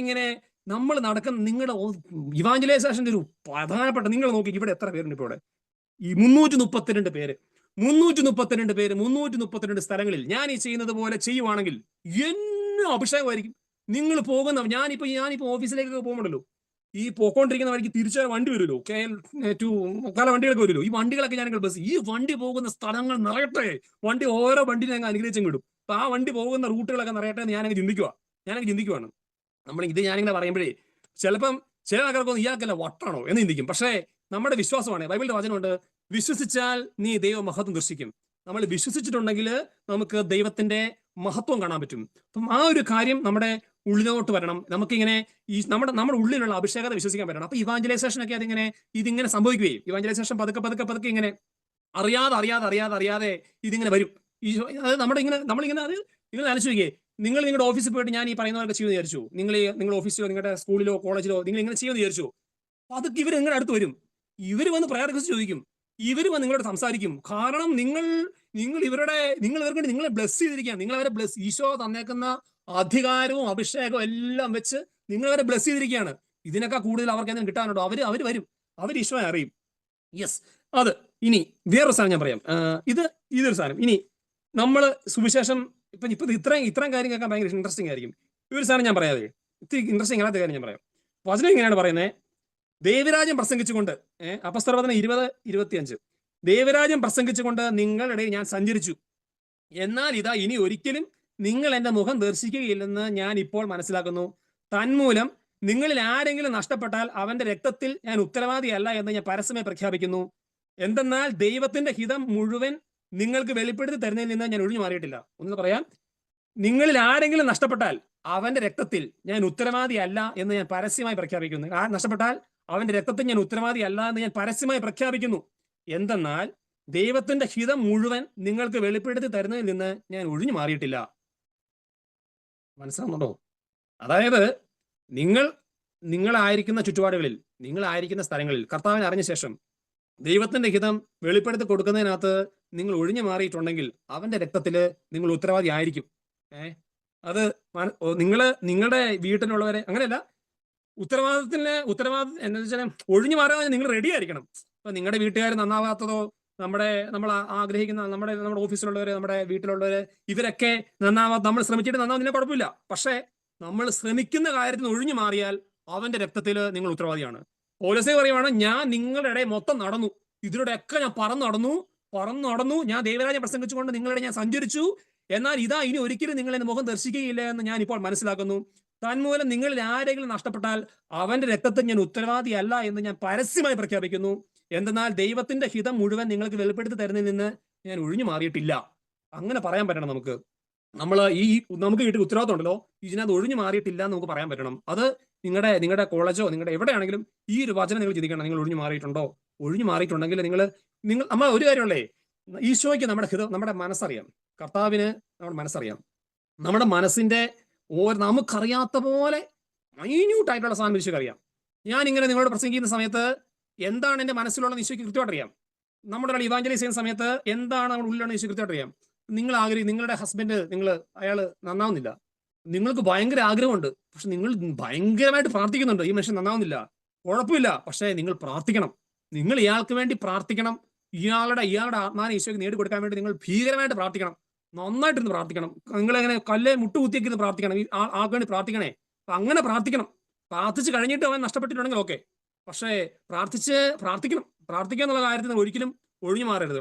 നമ്മൾ നടക്കുന്ന നിങ്ങളുടെ ഇവാഞ്ചലൈസേഷന്റെ ഒരു പ്രധാനപ്പെട്ട, നിങ്ങൾ നോക്കി ഇവിടെ എത്ര പേരുണ്ട്. ഇപ്പോൾ ഇവിടെ ഈ 332 പേര് 332 സ്ഥലങ്ങളിൽ ഞാൻ ഈ ചെയ്യുന്നത് പോലെ ചെയ്യുവാണെങ്കിൽ എന്നെ അഭിഷേകമായിരിക്കും. നിങ്ങൾ പോകുന്ന, ഞാനിപ്പോ ഓഫീസിലേക്കൊക്കെ പോകുന്നുണ്ടല്ലോ, ഈ പോയിക്കൊണ്ടിരിക്കുന്ന വഴിക്ക് തിരിച്ചാൽ വണ്ടി വരുമല്ലോ, പല വണ്ടികളൊക്കെ വരുമല്ലോ. ഈ വണ്ടികളൊക്കെ ഞാൻ ബസ്, ഈ വണ്ടി പോകുന്ന സ്ഥലങ്ങൾ നിറയട്ടെ, ഓരോ വണ്ടിനെ ഞങ്ങൾ അനുഗ്രഹിച്ചും വിടും. അപ്പൊ ആ വണ്ടി പോകുന്ന റൂട്ടുകളൊക്കെ നിറയട്ടെ എന്ന് ഞാനങ്ങ് ചിന്തിക്കുവാണ്. ഞാനിങ്ങനെ പറയുമ്പോഴേ ചിലപ്പം ചില ആൾക്കാർക്ക് ഇയാൾക്കല്ല വട്ടാണോ എന്ന് ചിന്തിക്കും. പക്ഷേ നമ്മുടെ വിശ്വാസമാണ്, ബൈബിളിന്റെ വചനമുണ്ട്, വിശ്വസിച്ചാൽ നീ ദൈവ മഹത്വം ദർശിക്കും. നമ്മൾ വിശ്വസിച്ചിട്ടുണ്ടെങ്കിൽ നമുക്ക് ദൈവത്തിന്റെ മഹത്വം കാണാൻ പറ്റും. അപ്പം ആ ഒരു കാര്യം നമ്മുടെ ഉള്ളിലോട്ട് വരണം. നമുക്കിങ്ങനെ ഈ നമ്മുടെ ഉള്ളിലുള്ള അഭിഷേകത്തെ വിശ്വസിക്കാൻ പറ്റണം. അപ്പൊ ഇവാഞ്ചലൈസേഷൻ ഒക്കെ ഇതിങ്ങനെ സംഭവിക്കുകയും, ഇവാഞ്ചലൈസേഷൻ പതുക്കെ ഇങ്ങനെ അറിയാതെ ഇതിങ്ങനെ വരും. അത് നമ്മളിങ്ങനെ അത് നിങ്ങൾ ആലോചിക്കുകയെ, നിങ്ങൾ നിങ്ങളുടെ ഓഫീസിൽ പോയിട്ട് ഞാൻ ഈ പറയുന്നവരൊക്കെ ചെയ്യുമെന്ന് വിചാരിച്ചു, നിങ്ങളുടെ ഓഫീസിലോ നിങ്ങളുടെ സ്കൂളിലോ കോളേജിലോ നിങ്ങൾ ഇങ്ങനെ ചെയ്യുമെന്ന് വിചാരിച്ചു. അപ്പൊ അതൊക്കെ ഇവർ നിങ്ങളുടെ അടുത്ത് വരും. ഇവർ വന്ന് പ്രയർ റിക്വസ്റ്റ് ചോദിക്കും, ഇവർ വന്ന് നിങ്ങളോട് സംസാരിക്കും. കാരണം നിങ്ങൾ ഇവർക്ക് നിങ്ങളെ ബ്ലെസ് ചെയ്തിരിക്കുകയാണ്. നിങ്ങളവരെ ഈശോ തന്നേക്കുന്ന അധികാരവും അഭിഷേകവും എല്ലാം വെച്ച് നിങ്ങളവരെ ബ്ലെസ് ചെയ്തിരിക്കുകയാണ്. ഇതിനൊക്കെ കൂടുതൽ അവർക്ക് എന്തെങ്കിലും കിട്ടാനുണ്ടോ? അവർ വരും, അവർ ഈശോയെ അറിയും. യെസ്, അത് ഇനി വേറൊരു സാധനം ഞാൻ പറയാം. ഇതൊരു സാധനം. ഇനി നമ്മൾ സുവിശേഷം ഇപ്പൊ ഇത്രയും കാര്യം കേൾക്കാൻ ഭയങ്കര ഇൻട്രസ്റ്റിംഗ് ആയിരിക്കും. ഈ ഒരു സാധനം ഞാൻ പറയാതെ, ഇത്തിരി ഇൻട്രസ്റ്റിംഗ് അല്ലാത്ത കാര്യം ഞാൻ പറയാം. വചനം ഇങ്ങനെയാണ് പറയുന്നത്, ദൈവരാജ്യം പ്രസംഗിച്ചുകൊണ്ട്, അപ്പസ്തലപ്രവർത്തനം 20:25, ദൈവരാജ്യം പ്രസംഗിച്ചുകൊണ്ട് നിങ്ങളുടെ ഇടയിൽ ഞാൻ സഞ്ചരിച്ചു, എന്നാൽ ഇതാ ഇനി ഒരിക്കലും നിങ്ങൾ എന്റെ മുഖം ദർശിക്കുകയില്ലെന്ന് ഞാൻ ഇപ്പോൾ മനസ്സിലാക്കുന്നു. തന്മൂലം നിങ്ങളിൽ ആരെങ്കിലും നഷ്ടപ്പെട്ടാൽ അവന്റെ രക്തത്തിൽ ഞാൻ ഉത്തരവാദിയല്ല എന്ന് ഞാൻ പരസ്യമായി പ്രഖ്യാപിക്കുന്നു. എന്തെന്നാൽ ദൈവത്തിന്റെ ഹിതം മുഴുവൻ നിങ്ങൾക്ക് വെളിപ്പെടുത്തി തരുന്നതിൽ നിന്ന് ഞാൻ ഒഴിഞ്ഞു മാറിയിട്ടില്ല. ഒന്ന് പറയാം, നിങ്ങളിൽ ആരെങ്കിലും നഷ്ടപ്പെട്ടാൽ അവന്റെ രക്തത്തിൽ ഞാൻ ഉത്തരവാദിയല്ല എന്ന് ഞാൻ പരസ്യമായി പ്രഖ്യാപിക്കുന്നു. നഷ്ടപ്പെട്ടാൽ അവന്റെ രക്തത്തിൽ ഞാൻ ഉത്തരവാദിയല്ല എന്ന് ഞാൻ പരസ്യമായി പ്രഖ്യാപിക്കുന്നു. എന്തെന്നാൽ ദൈവത്തിന്റെ ഹിതം മുഴുവൻ നിങ്ങൾക്ക് വെളിപ്പെടുത്തി തരുന്നതിൽ നിന്ന് ഞാൻ ഒഴിഞ്ഞു മാറിയിട്ടില്ല. മനസ്സിലാവുന്നുണ്ടോ? അതായത് നിങ്ങളായിരിക്കുന്ന ചുറ്റുപാടുകളിൽ, നിങ്ങളായിരിക്കുന്ന സ്ഥലങ്ങളിൽ കർത്താവിനെ അറിഞ്ഞ ശേഷം ദൈവത്തിന്റെ ഹിതം വെളിപ്പെടുത്തി കൊടുക്കുന്നതിനകത്ത് നിങ്ങൾ ഒഴിഞ്ഞു മാറിയിട്ടുണ്ടെങ്കിൽ അവന്റെ രക്തത്തില് നിങ്ങൾ ഉത്തരവാദി ആയിരിക്കും. അത് നിങ്ങളുടെ വീട്ടിലുള്ളവരെ അങ്ങനെയല്ല, ഉത്തരവാദിത്തം എന്താ വെച്ചാൽ ഒഴിഞ്ഞു മാറാൻ നിങ്ങൾ റെഡി ആയിരിക്കണം. ഇപ്പൊ നിങ്ങളുടെ വീട്ടുകാർ നന്നാവാത്തതോ, നമ്മൾ ആഗ്രഹിക്കുന്ന നമ്മുടെ ഓഫീസിലുള്ളവര്, നമ്മുടെ വീട്ടിലുള്ളവര്, ഇവരൊക്കെ നമ്മൾ ശ്രമിച്ചിട്ട് നന്നാവുന്നില്ല, കുഴപ്പമില്ല. പക്ഷേ നമ്മൾ ശ്രമിക്കുന്ന കാര്യത്തിന് ഒഴിഞ്ഞു മാറിയാൽ അവന്റെ രക്തത്തിൽ നിങ്ങൾ ഉത്തരവാദിയാണ്. പൗലോസേ പറയുവാണ്, ഞാൻ നിങ്ങളുടെ ഇടയിൽ മൊത്തം നടന്നു, ഇതിലൂടെയൊക്കെ ഞാൻ പറന്നു നടന്നു, ഞാൻ ദൈവരാജ്യം പ്രസംഗിച്ചുകൊണ്ട് നിങ്ങളുടെ ഞാൻ സഞ്ചരിച്ചു, എന്നാൽ ഇതാ ഇനി ഒരിക്കലും നിങ്ങൾ എന്റെ മുഖം ദർശിക്കുകയില്ല എന്ന് ഞാൻ ഇപ്പോൾ മനസ്സിലാക്കുന്നു. തന്മൂലം നിങ്ങളിൽ ആരെങ്കിലും നഷ്ടപ്പെട്ടാൽ അവന്റെ രക്തത്തിൽ ഞാൻ ഉത്തരവാദിയല്ല എന്ന് ഞാൻ പരസ്യമായി പ്രഖ്യാപിക്കുന്നു. എന്തെന്നാൽ ദൈവത്തിന്റെ ഹിതം മുഴുവൻ നിങ്ങൾക്ക് വെളിപ്പെടുത്തി തരുന്നതിൽ നിന്ന് ഞാൻ ഒഴിഞ്ഞു മാറിയിട്ടില്ല. അങ്ങനെ പറയാൻ പറ്റണം നമുക്ക്. നമുക്ക് കിട്ടിയ ഉത്തരവാദിത്വം ഉണ്ടല്ലോ, ഇതിനകത്ത് ഒഴിഞ്ഞു മാറിയിട്ടില്ല എന്ന് നമുക്ക് പറയാൻ പറ്റണം. അത് നിങ്ങളുടെ കോളേജോ നിങ്ങളുടെ എവിടെയാണെങ്കിലും ഈ ഒരു വചനം നിങ്ങൾ ചിന്തിക്കണം. നിങ്ങൾ ഒഴിഞ്ഞു മാറിയിട്ടുണ്ടോ? ഒഴിഞ്ഞു മാറിയിട്ടുണ്ടെങ്കിൽ നമ്മൾ ഒരു കാര്യമുള്ളേ, ഈശോയ്ക്ക് നമ്മുടെ മനസ്സറിയാം, കർത്താവിന് നമ്മുടെ മനസ്സറിയാം. നമ്മുടെ മനസ്സിന്റെ നമുക്കറിയാത്ത പോലെ മൈന്യൂട്ട് ആയിട്ടുള്ള സാധനം ഈശോയ്ക്ക് അറിയാം. ഞാൻ ഇങ്ങനെ നിങ്ങളോട് പ്രസംഗിക്കുന്ന സമയത്ത് എന്താണ് എന്റെ മനസ്സിലുള്ള ഈശോയ്ക്ക് കൃത്യമായിട്ട് അറിയാം. നമ്മുടെ ഒരാൾ ഇവാഞ്ചലൈസ് ചെയ്യുന്ന സമയത്ത് എന്താണ് നമ്മുടെ ഉള്ളിലുള്ള ഈശോ കൃത്യമായിട്ട് അറിയാം. നിങ്ങളുടെ ഹസ്ബൻഡ് അയാള് നന്നാവുന്നില്ല, നിങ്ങൾക്ക് ഭയങ്കര ആഗ്രഹമുണ്ട്, പക്ഷെ നിങ്ങൾ ഭയങ്കരമായിട്ട് പ്രാർത്ഥിക്കുന്നുണ്ട്, ഈ മനുഷ്യൻ നന്നാവുന്നില്ല, കുഴപ്പമില്ല, പക്ഷേ നിങ്ങൾ പ്രാർത്ഥിക്കണം, നിങ്ങൾ ഇയാൾക്ക് വേണ്ടി പ്രാർത്ഥിക്കണം. ഇയാളുടെ ആത്മാവിനെ ഈശോയ്ക്ക് നേടിക്കൊടുക്കാൻ വേണ്ടി നിങ്ങൾ ഭീകരമായിട്ട് പ്രാർത്ഥിക്കണം, നന്നായിട്ടിരുന്ന് പ്രാർത്ഥിക്കണം. നിങ്ങളെങ്ങനെ കല്ലെ മുട്ടുകുത്തിയൊക്കെ ഇരുന്ന് പ്രാർത്ഥിക്കണം, ആൾക്ക് വേണ്ടി പ്രാർത്ഥിക്കണേ. അപ്പൊ അങ്ങനെ പ്രാർത്ഥിച്ച് കഴിഞ്ഞിട്ട് അവൻ നഷ്ടപ്പെട്ടിട്ടുണ്ടെങ്കിൽ ഓക്കെ, പക്ഷേ പ്രാർത്ഥിക്കുക എന്നുള്ള കാര്യത്തിൽ ഒരിക്കലും ഒഴിഞ്ഞു മാറരുത്.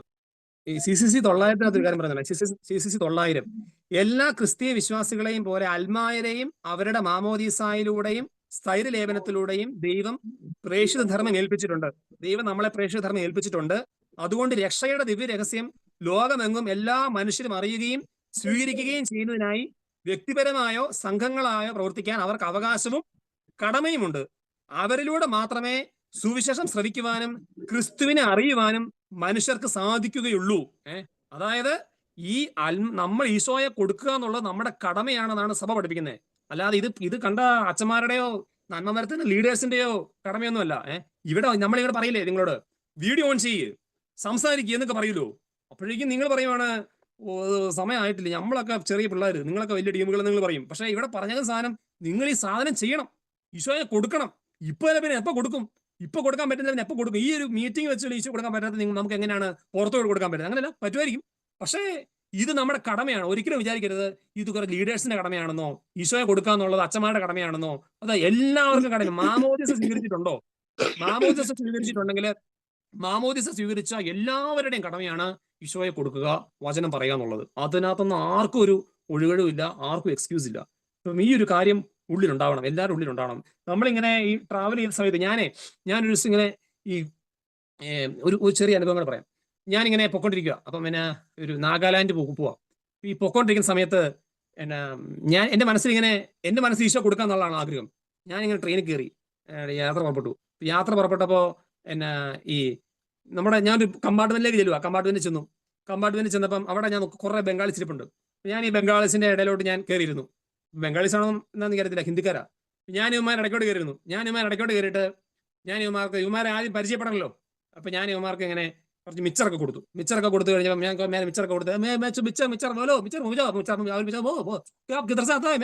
ഈ CCC 900 ഒരു കാര്യം പറയുന്നത്, CCC 900 എല്ലാ ക്രിസ്തീയ വിശ്വാസികളെയും പോലെ അൽമായരെയും അവരുടെ മാമോദീസായിലൂടെയും സ്ഥൈര്യലേപനത്തിലൂടെയും ദൈവം പ്രേക്ഷിത ധർമ്മം ഏൽപ്പിച്ചിട്ടുണ്ട്. ദൈവം നമ്മളെ പ്രേക്ഷിത ധർമ്മം ഏൽപ്പിച്ചിട്ടുണ്ട്. അതുകൊണ്ട് രക്ഷയുടെ ദിവ്യ രഹസ്യം ലോകമെങ്ങും എല്ലാ മനുഷ്യരും അറിയുകയും സ്വീകരിക്കുകയും ചെയ്യുന്നതിനായി വ്യക്തിപരമായോ സംഘങ്ങളായോ പ്രവർത്തിക്കാൻ അവർക്ക് അവകാശവും കടമയുമുണ്ട്. അവരിലൂടെ മാത്രമേ സുവിശേഷം ശ്രവിക്കുവാനും ക്രിസ്തുവിനെ അറിയുവാനും മനുഷ്യർക്ക് സാധിക്കുകയുള്ളൂ. അതായത് നമ്മൾ ഈശോയെ കൊടുക്കുക എന്നുള്ളത് നമ്മുടെ കടമയാണെന്നാണ് സഭ പഠിപ്പിക്കുന്നത്. അല്ലാതെ ഇത് കണ്ട അച്ഛന്മാരുടെയോ നന്മ വരുത്തുന്ന ലീഡേഴ്സിന്റെയോ കടമയൊന്നുമല്ല. നമ്മളിവിടെ പറയില്ലേ നിങ്ങളോട്, വീഡിയോ ഓൺ ചെയ്യ്, സംസാരിക്കുക എന്നൊക്കെ പറയൂലോ. അപ്പോഴേക്കും നിങ്ങൾ പറയുവാണ് സമയമായിട്ടില്ല, നമ്മളൊക്കെ ചെറിയ പിള്ളേർ, നിങ്ങളൊക്കെ വലിയ ടീമുകൾ നിങ്ങൾ പറയും. പക്ഷെ ഇവിടെ പറഞ്ഞ സാധനം നിങ്ങൾ ഈ സാധനം ചെയ്യണം, ഈശോയെ കൊടുക്കണം. പിന്നെ എപ്പോൾ കൊടുക്കും? ഇപ്പൊ കൊടുക്കാൻ പറ്റുന്നതിന് എപ്പോൾ കൊടുക്കും? ഈ ഒരു മീറ്റിംഗ് വെച്ച് ഈശോ കൊടുക്കാൻ പറ്റാത്ത നമുക്ക് എങ്ങനെയാണ് പുറത്തോട്ട് കൊടുക്കാൻ പറ്റുന്നത്? അങ്ങനെയല്ല, പറ്റുമായിരിക്കും. പക്ഷേ ഇത് നമ്മുടെ കടമയാണ്. ഒരിക്കലും വിചാരിക്കരുത് ഇത് കുറെ ലീഡേഴ്സിന്റെ കടമയാണെന്നോ, ഈശോയെ കൊടുക്കുക എന്നുള്ളത് അച്ഛന്മാരുടെ കടമയാണെന്നോ. അത് എല്ലാവർക്കും കടമ. മാമോദിസ സ്വീകരിച്ചിട്ടുണ്ടോ? മാമോദിസ സ്വീകരിച്ചിട്ടുണ്ടെങ്കിൽ മാമോദിസ സ്വീകരിച്ച എല്ലാവരുടെയും കടമയാണ് ഈശോയെ കൊടുക്കുക, വചനം പറയുക എന്നുള്ളത്. അതിനകത്തൊന്നും ആർക്കും ഒരു ഒഴികഴിവില്ല, ആർക്കും എക്സ്ക്യൂസ് ഇല്ല. അപ്പം ഈ ഒരു കാര്യം ഉള്ളിലുണ്ടാവണം, എല്ലാവരും ഉള്ളിലുണ്ടാവണം. നമ്മളിങ്ങനെ ഈ ട്രാവൽ ചെയ്യുന്ന സമയത്ത് ഞാനൊരു ദിവസം ഇങ്ങനെ ഈ ഒരു ചെറിയ അനുഭവങ്ങൾ പറയാം. ഞാനിങ്ങനെ പൊക്കോണ്ടിരിക്കുക. അപ്പം പിന്നെ ഒരു നാഗാലാൻഡ് പോവാം. ഈ പൊക്കോണ്ടിരിക്കുന്ന സമയത്ത് എന്നാ എൻ്റെ മനസ്സിൽ ഈശോ കൊടുക്കുക എന്നുള്ളതാണ് ആഗ്രഹം. ഞാനിങ്ങനെ ട്രെയിനിൽ കയറി യാത്ര പുറപ്പെട്ടു. യാത്ര പുറപ്പെട്ടപ്പോൾ എന്നാ ഈ ഞാനൊരു കമ്പാർട്ട്മെന്റിലേക്ക് ചെല്ലുക. കമ്പാർട്ട്മെന്റിൽ ചെന്നപ്പം അവിടെ ഞാൻ കുറെ ബംഗാളീസ് ഇരിപ്പുണ്ട്. ഞാൻ ഈ ബംഗാളീസിന്റെ ഇടയിലോട്ട് ഞാൻ കയറിയിരുന്നു. ബംഗാളീസ് ആണോ എന്നാന്ന് അറിയത്തില്ല, ഹിന്ദിക്കാരാ. ഞാൻ ഇവന്മാർ ഇടയ്ക്കോട്ട് കയറിയിട്ട് ഞാൻ ഇവന്മാരെ ആദ്യം പരിചയപ്പെടണമല്ലോ. അപ്പൊ ഞാൻ ഇവന്മാർക്ക് ഇങ്ങനെ കുറച്ച് മിച്ചറൊക്കെ കൊടുത്തു കഴിഞ്ഞപ്പോൾ ഞാൻ മിച്ചറൊക്കെ കൊടുത്ത്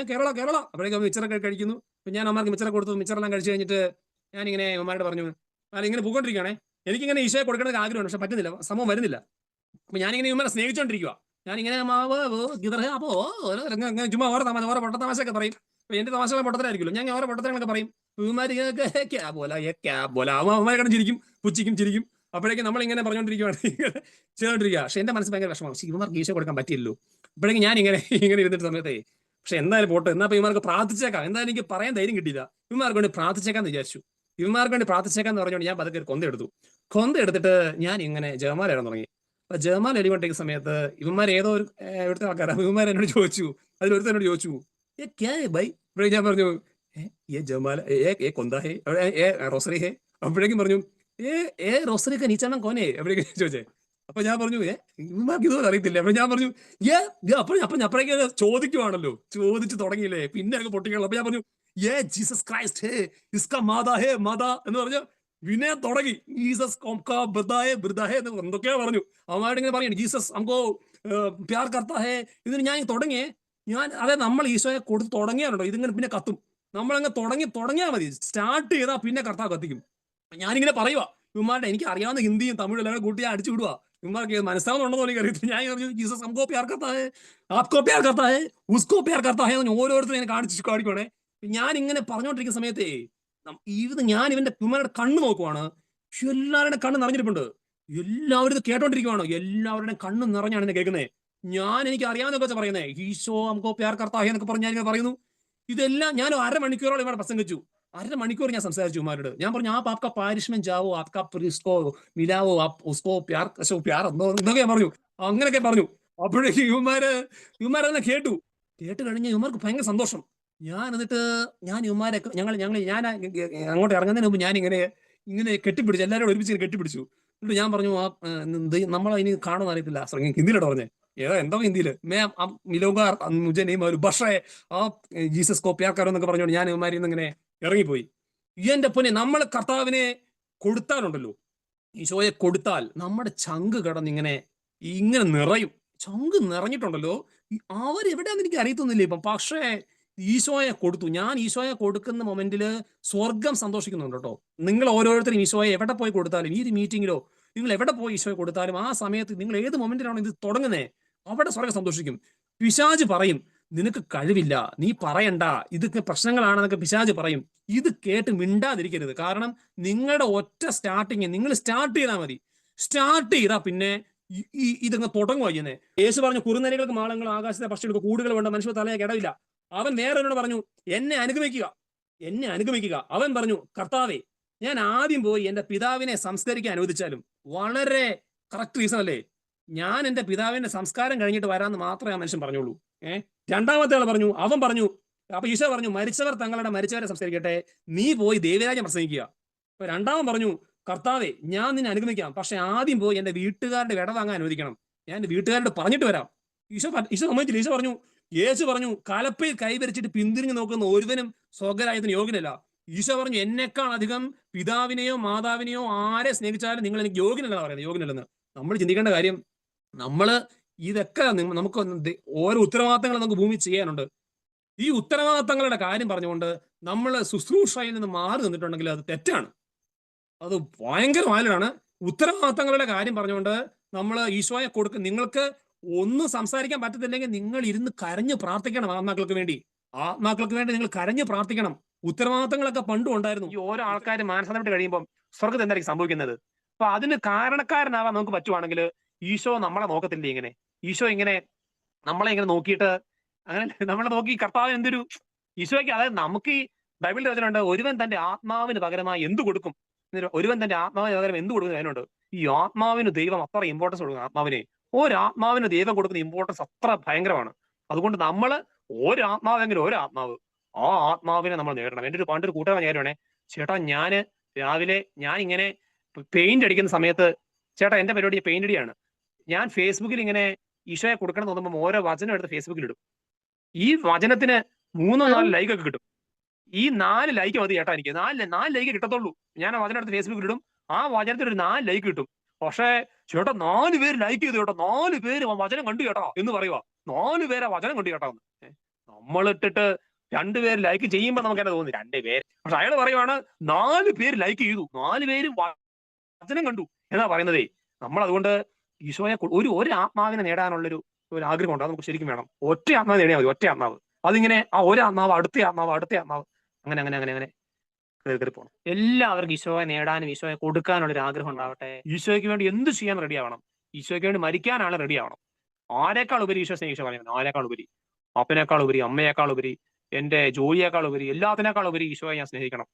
കേരള അപ്പോഴേക്കും മിച്ചറൊക്കെ കഴിക്കുന്നു. ഞാൻ അവന്മാർക്ക് മിച്ചറൊക്കെ കൊടുത്തു. മിച്ചറെല്ലാം കഴിച്ചു കഴിഞ്ഞിട്ട് ഞാനിങ്ങനെ ഇവന്മാരോട് പറഞ്ഞു, ഇങ്ങനെ പോയിക്കൊണ്ടിരിക്കുകയാണേ, എനിക്കിങ്ങനെ ഈശോയെ കൊടുക്കണമെന്ന് ആഗ്രഹമുണ്ട്, പക്ഷെ പറ്റുന്നില്ല, സംഭവം വരുന്നില്ല. അപ്പൊ ഞാനിങ്ങനെ ഇവന്മാരെ സ്നേഹിച്ചോണ്ടിരിക്കുക. ഞാനിങ്ങനെ ചുമ്മാ ഓരോ പൊട്ടത്തമാശയൊക്കെ പറയും. എന്റെ തമാശകളെ പൊട്ടത്തരായിരിക്കുമല്ലോ, ഞാൻ ഓരോ പൊട്ടത്തരങ്ങളൊക്കെ പറയും. ഇവന്മാര് അവന്മാരെ കണ്ടിരിക്കും, ചിരിക്കും. അപ്പോഴേക്കും നമ്മളിങ്ങനെ പറഞ്ഞുകൊണ്ടിരിക്കുകയാണ്, ചെയ്തോണ്ടിരിക്കുക. പക്ഷെ എന്റെ മനസ്സിൽ ഭയങ്കര വിഷമം, ഇവന്മാർക്ക് ഈശോ കൊടുക്കാൻ പറ്റിയല്ലോ. അപ്പോഴേക്കും ഞാൻ ഇങ്ങനെ ഇരുന്നിട്ട് സമയത്തേ, പക്ഷെ എന്തായാലും പോട്ടെ, എന്നാ ഇവന്മാർക്ക് പ്രാർത്ഥിച്ചേക്കാം, എന്തായാലും എനിക്ക് പറയാൻ ധൈര്യം കിട്ടിയില്ല. ഇവന്മാർക്ക് വേണ്ടി പ്രാർത്ഥിച്ചേക്കാന്ന് വിചാരിച്ചു. ഇവന്മാർക്ക് വേണ്ടി പ്രാർത്ഥിച്ചേക്കാന്ന് പറഞ്ഞുകൊണ്ട് ഞാൻ പതുക്കെ കൊന്തെടുത്തിട്ട് ഞാൻ ഇങ്ങനെ ജപമാല എഴുതാൻ തുടങ്ങി. അപ്പൊ ജപമാല എഴുതിക്കൊണ്ടിരിക്കുന്ന സമയത്ത് ഇവന്മാർ ഏതോ ഒരു ഇവിടുത്തെ ആൾക്കാരാണ്, ഇവന്മാർ എന്നോട് ചോദിച്ചു, അതിലൊരുത്തനോട് ചോദിച്ചു, ഞാൻ പറഞ്ഞു ജപമാല കൊന്താ ഹേ റോസറി ഹേ. അപ്പോഴേക്കും പറഞ്ഞു റോസറിയൊക്കെ നീച്ചാണം കോനെ എവിടേക്കും ചോദിച്ചേ. അപ്പൊ ഞാൻ പറഞ്ഞു ഇവന്മാർക്ക് ഇതുപോലെ അറിയത്തില്ല. അപ്പൊ ഞാൻ പറഞ്ഞു അപ്പോഴേക്കും ചോദിക്കുവാണല്ലോ, ചോദിച്ചു തുടങ്ങിയില്ലേ, പിന്നെ അങ്ങ് പൊട്ടിക്കണം. അപ്പൊ ഞാൻ പറഞ്ഞു ജീസസ് ക്രൈസ്റ്റ് ഹേ ഇസ്കാ മാതാ ഹേ മാതാ എന്ന് പറഞ്ഞു. വിനയം തുടങ്ങി, ജീസസ് എന്ന് എന്തൊക്കെയോ പറഞ്ഞു. അവന്മാരോട് ഇങ്ങനെ പറയണം ജീസസ് അങ്കോ പ്യാർ കർത്താ ഹേ. ഇതിന് ഞാൻ തുടങ്ങിയേ, അതായത് നമ്മൾ ഈശോയെ കൊടുത്ത് തുടങ്ങിയാലുണ്ടോ ഇതിങ്ങനെ പിന്നെ കത്തും. നമ്മളങ്ങ് തുടങ്ങിയാൽ മതി, സ്റ്റാർട്ട് ചെയ്താൽ പിന്നെ കർത്താവ് കത്തിക്കും. ഞാനിങ്ങനെ പറയുക ഇവന്മാരുടെ, എനിക്ക് അറിയാവുന്ന ഹിന്ദിയും തമിഴും എല്ലാം കൂട്ടി അടിച്ചു വിടുക. ഇവന്മാർക്ക് മനസ്സിലാവുന്നുണ്ടോ എനിക്ക് അറിയത്തില്ല. ഞാൻ പറഞ്ഞു ജീസസ് ഹംകോ പ്യാർ കർത്താ ഹേ, ആപ്കോ പ്യാർ കർത്താ ഹേ, ഉസ്കോ പ്യാർ കർത്താ ഹേ എന്ന് ഓരോരുത്തരും ഇങ്ങനെ കാണിക്കുവാണേ. ഞാൻ ഇങ്ങനെ പറഞ്ഞുകൊണ്ടിരിക്കുന്ന സമയത്തേ ഞാൻ ഇവന്മാരുടെ കണ്ണ് നോക്കുവാണ്. എല്ലാവരുടെ കണ്ണ് നിറഞ്ഞിരിപ്പുണ്ട്. എല്ലാവരും ഇത് കേട്ടോണ്ടിരിക്കുവാണോ, എല്ലാവരുടെയും കണ്ണ് നിറഞ്ഞാണ് എന്നെ കേൾക്കുന്നത്. എനിക്ക് അറിയാവുന്ന വെച്ചാൽ പറയുന്നേ, ഈശോ ഹംകോ പ്യാർ കർത്താ ഹേ എന്നൊക്കെ പറഞ്ഞ് ഞാനിങ്ങനെ പറയുന്നു. ഇതെല്ലാം ഞാൻ അരമണിക്കൂറോളം ഇവിടെ പ്രസംഗിച്ചു. അരമണിക്കൂർ ഞാൻ സംസാരിച്ചു ഇവന്മാരോട്. ഞാൻ പറഞ്ഞു ആപ്കാ പാരിഷ്മെന്റ് ജാവോ, ആപ്കാ പ്രിസ്കോ മിലാവോ, ഉസ്കോ പ്യാർ എന്നൊക്കെ ഞാൻ പറഞ്ഞു. അങ്ങനെയൊക്കെ പറഞ്ഞു. അപ്പോഴേക്കും ഇവന്മാരെല്ലാം കേട്ടു കഴിഞ്ഞ് ഇവന്മാർക്ക് ഭയങ്കര സന്തോഷം. ഞാൻ ഇവന്മാരെ ഞാൻ അങ്ങോട്ട് ഇറങ്ങുന്നതിന് മുമ്പ് ഞാൻ ഇങ്ങനെ കെട്ടിപ്പിടിച്ചു, എല്ലാവരും ഒരുമിച്ച് കെട്ടിപ്പിടിച്ചു. എന്നിട്ട് ഞാൻ പറഞ്ഞു നമ്മളെ ഇനി കാണുമെന്ന് അറിയത്തില്ല, ഹിന്ദിയിലോട്ട് പറഞ്ഞേ, എന്തോ ഹിന്ദിയില് മിലോഗാർ മുझे नहीं मालूम പക്ഷേ ജീസസ് കോ പ്യാർ കരോ എന്നൊക്കെ പറഞ്ഞുകൊണ്ട് ഞാൻ ഇവന്മാരിൽ നിന്ന് ഇങ്ങനെ ഇറങ്ങിപ്പോയി. എന്റെ പൊന്നെ, നമ്മൾ കർത്താവിനെ കൊടുത്താലുണ്ടല്ലോ, ഈശോയെ കൊടുത്താൽ നമ്മുടെ ചങ്ക് കിടന്നിങ്ങനെ നിറയും. ചങ്ക് നിറഞ്ഞിട്ടുണ്ടല്ലോ, അവരെവിടെയാന്ന് എനിക്ക് അറിയത്തൊന്നുമില്ല ഇപ്പം. പക്ഷേ ഈശോയെ കൊടുത്തു. ഞാൻ ഈശോയെ കൊടുക്കുന്ന മൊമെന്റില് സ്വർഗം സന്തോഷിക്കുന്നുണ്ട് കേട്ടോ. നിങ്ങൾ ഓരോരുത്തരും ഈശോയെ എവിടെ പോയി കൊടുത്താലും, ഈ ഒരു മീറ്റിങ്ങിലോ നിങ്ങൾ എവിടെ പോയി ഈശോയെ കൊടുത്താലും, ആ സമയത്ത് നിങ്ങൾ ഏത് മൊമെന്റിലാണ് ഇത് തുടങ്ങുന്നത്, അവിടെ സ്വർഗം സന്തോഷിക്കും. പിശാച് പറയും നിനക്ക് കഴിവില്ല, നീ പറയണ്ട, ഇതൊക്കെ പ്രശ്നങ്ങളാണെന്നൊക്കെ പിശാച് പറയും. ഇത് കേട്ട് മിണ്ടാതിരിക്കരുത്. കാരണം നിങ്ങളുടെ ഒറ്റ സ്റ്റാർട്ടിങ് നിങ്ങൾ സ്റ്റാർട്ട് ചെയ്താൽ മതി. സ്റ്റാർട്ട് ചെയ്താൽ പിന്നെ ഇതങ്ങ് തുടങ്ങുക ചെയ്യുന്നത്. യേശു പറഞ്ഞു കുറുനരികൾക്ക് മാളങ്ങൾ, ആകാശത്തെ പക്ഷികൾക്ക് കൂടുകൾ വേണ്ട, മനുഷ്യ തലയെ ഇടവില്ല. അവൻ നേരെ പറഞ്ഞു എന്നെ അനുഗമിക്കുക. അവൻ പറഞ്ഞു കർത്താവേ, ഞാൻ ആദ്യം പോയി എന്റെ പിതാവിനെ സംസ്കരിക്കാൻ അനുവദിച്ചാലും, വളരെ കറക്റ്റ് റീസൺ അല്ലേ, ഞാൻ എന്റെ പിതാവിന്റെ സംസ്കാരം കഴിഞ്ഞിട്ട് വരാമെന്ന് മാത്രമേ ആ മനുഷ്യൻ പറഞ്ഞുള്ളൂ. രണ്ടാമത്തെ ആൾ പറഞ്ഞു, അവൻ പറഞ്ഞു, അപ്പൊ ഈശോ പറഞ്ഞു മരിച്ചവർ തങ്ങളുടെ മരിച്ചവരെ സംസ്കരിക്കട്ടെ, നീ പോയി ദൈവരാജ്യം പ്രസംഗിക്കുക. അപ്പൊ രണ്ടാമൻ പറഞ്ഞു കർത്താവേ, ഞാൻ നിന്നെ അനുഗമിക്കാം, പക്ഷെ ആദ്യം പോയി എന്റെ വീട്ടുകാരുടെ വിട വാങ്ങാൻ അനുവദിക്കണം, ഞാൻ എന്റെ വീട്ടുകാരോട് പറഞ്ഞിട്ട് വരാം. ഈശോ സമ്മതിച്ചില്ല. യേശു പറഞ്ഞു കലപ്പയിൽ കൈവരിച്ചിട്ട് പിന്തിരിഞ്ഞു നോക്കുന്ന ഒരുവനും സ്വർഗ്ഗരാജ്യത്തിന് യോഗ്യനല്ല. ഈശോ പറഞ്ഞു എന്നെക്കാൾ അധികം പിതാവിനെയോ മാതാവിനെയോ ആരെ സ്നേഹിച്ചാലും നിങ്ങൾ എനിക്ക് യോഗ്യനല്ല പറയുന്നത്, യോഗ്യനല്ലെന്ന്. നമ്മൾ ചിന്തിക്കേണ്ട കാര്യം, ഇതൊക്കെ നമുക്ക് ഓരോ ഉത്തരവാദിത്തങ്ങൾ നമുക്ക് ഭൂമി ചെയ്യാനുണ്ട്. ഈ ഉത്തരവാദിത്തങ്ങളുടെ കാര്യം പറഞ്ഞുകൊണ്ട് നമ്മൾ ശുശ്രൂഷയിൽ നിന്ന് മാറി നിന്നിട്ടുണ്ടെങ്കിൽ അത് തെറ്റാണ്, അത് ഭയങ്കര വാലിഡാണ്. ഉത്തരവാദിത്തങ്ങളുടെ കാര്യം പറഞ്ഞുകൊണ്ട് നമ്മൾ ഈശോയെ കൊടുക്കും. നിങ്ങൾക്ക് ഒന്നും സംസാരിക്കാൻ പറ്റത്തില്ലെങ്കിൽ നിങ്ങൾ ഇരുന്ന് കരഞ്ഞു പ്രാർത്ഥിക്കണം. ആത്മാക്കൾക്ക് വേണ്ടി നിങ്ങൾ കരഞ്ഞു പ്രാർത്ഥിക്കണം. ഉത്തരവാദിത്തങ്ങളൊക്കെ പണ്ടും ഉണ്ടായിരുന്നു. ഈ ഓരോ ആൾക്കാർ മാനസാന്തരപ്പെട്ട് കഴിയുമ്പോൾ സ്വർഗ്ഗത്തിൽ എന്തായിരിക്കും സംഭവിക്കുന്നത്? അപ്പൊ അതിന് കാരണക്കാരനാവാൻ നമുക്ക് പറ്റുവാണെങ്കിൽ ഈശോ നമ്മളെ നോക്കത്തില്ലേ ഇങ്ങനെ? ഈശോ ഇങ്ങനെ നമ്മളെ ഇങ്ങനെ നോക്കിയിട്ട് അങ്ങനെ നമ്മളെ നോക്കി കർത്താവ് ഈശോയ്ക്ക് അതായത് നമുക്ക് ഈ ബൈബിളിൽ വചനമുണ്ട്, ഒരുവൻ തന്റെ ആത്മാവിന് പകരമായി എന്ത് കൊടുക്കും, ഒരുവൻ തന്റെ ആത്മാവിന് പകരം എന്ത് കൊടുക്കും അതിനുണ്ട്. ഈ ആത്മാവിന് ദൈവം അത്ര ഇമ്പോർട്ടൻസ് കൊടുക്കും. ആത്മാവിനെ ഒരാത്മാവിന് ദൈവം കൊടുക്കുന്ന ഇമ്പോർട്ടൻസ് അത്ര ഭയങ്കരമാണ്. അതുകൊണ്ട് നമ്മൾ ഒരാത്മാവെങ്കിലും ഒരാത്മാവ്, ആ ആത്മാവിനെ നമ്മൾ നേടണം. എൻ്റെ പണ്ടൊരു കൂട്ടുകാരൻ നേരുവാണേ, ചേട്ടാ ഞാന് രാവിലെ ഞാൻ ഇങ്ങനെ പെയിന്റ് അടിക്കുന്ന സമയത്ത്, ചേട്ടാ എന്റെ പരിപാടി പെയിന്റ് അടിയാണ്, ഞാൻ ഫേസ്ബുക്കിൽ ഇങ്ങനെ ഈശോയെ കൊടുക്കണം എന്ന് തോന്നുമ്പോൾ ഓരോ വചനം എടുത്ത് ഫേസ്ബുക്കിൽ ഇടും. ഈ വചനത്തിന് 3-4 ലൈക്ക് ഒക്കെ കിട്ടും. ഈ 4 ലൈക്ക് മതി ചേട്ടാ, എനിക്ക് 4 ലൈക്ക് കിട്ടത്തുള്ളൂ. ഞാൻ ആ വചനം എടുത്ത് ഫേസ്ബുക്കിൽ ഇടും, ആ വചനത്തിന് ഒരു 4 ലൈക്ക് കിട്ടും. പക്ഷേ ചേട്ടാ 4 പേര് ലൈക്ക് ചെയ്തു കേട്ടോ, 4 പേര് വചനം കണ്ടു കേട്ടോ എന്ന് പറയുക. 4 പേരാ വചനം കണ്ടു കേട്ടോ. നമ്മളിട്ടിട്ട് 2 പേര് ലൈക്ക് ചെയ്യുമ്പോൾ നമുക്ക് എന്നെ തോന്നി 2 പേര്, പക്ഷെ അയാൾ പറയുവാണ് 4 പേര് ലൈക്ക് ചെയ്തു, 4 പേര് വചനം കണ്ടു എന്നാ പറയുന്നതേ. നമ്മൾ അതുകൊണ്ട് ഈശോയെ ഒരു ആത്മാവിനെ നേടാനുള്ളൊരു ആഗ്രഹം ഉണ്ട്. അത് നമുക്ക് ശരിക്കും വേണം. ഒറ്റ ആത്മാവ് നേടിയാൽ മതി, ഒറ്റ ആത്മാവ്. അതിങ്ങനെ ആ ഒരു ആത്മാവ് അടുത്ത ആത്മാവ് അടുത്ത ആത്മാവ് അങ്ങനെ അങ്ങനെ അങ്ങനെ അങ്ങനെ കയറി പോകണം. എല്ലാവർക്കും ഈശോയെ നേടാനും ഈശോയെ കൊടുക്കാനുള്ള ഒരു ആഗ്രഹം ഉണ്ടാവട്ടെ. ഈശോയ്ക്ക് വേണ്ടി എന്ത് ചെയ്യാൻ റെഡി ആവണം, ഈശോയ്ക്ക് വേണ്ടി മരിക്കാനാണ് റെഡി ആവണം. ആരെക്കാൾ ഉപരി ഈശോ സ്നേഹിച്ച പറയുന്നത്, ആരെക്കാൾ ഉപരി, അപ്പനേക്കാൾ ഉപരി, അമ്മയേക്കാൾ ഉപരി, എന്റെ ജോലിയേക്കാൾ ഉപരി, എല്ലാത്തിനേക്കാൾ ഉപരി ഈശോയെ ഞാൻ സ്നേഹിക്കണം.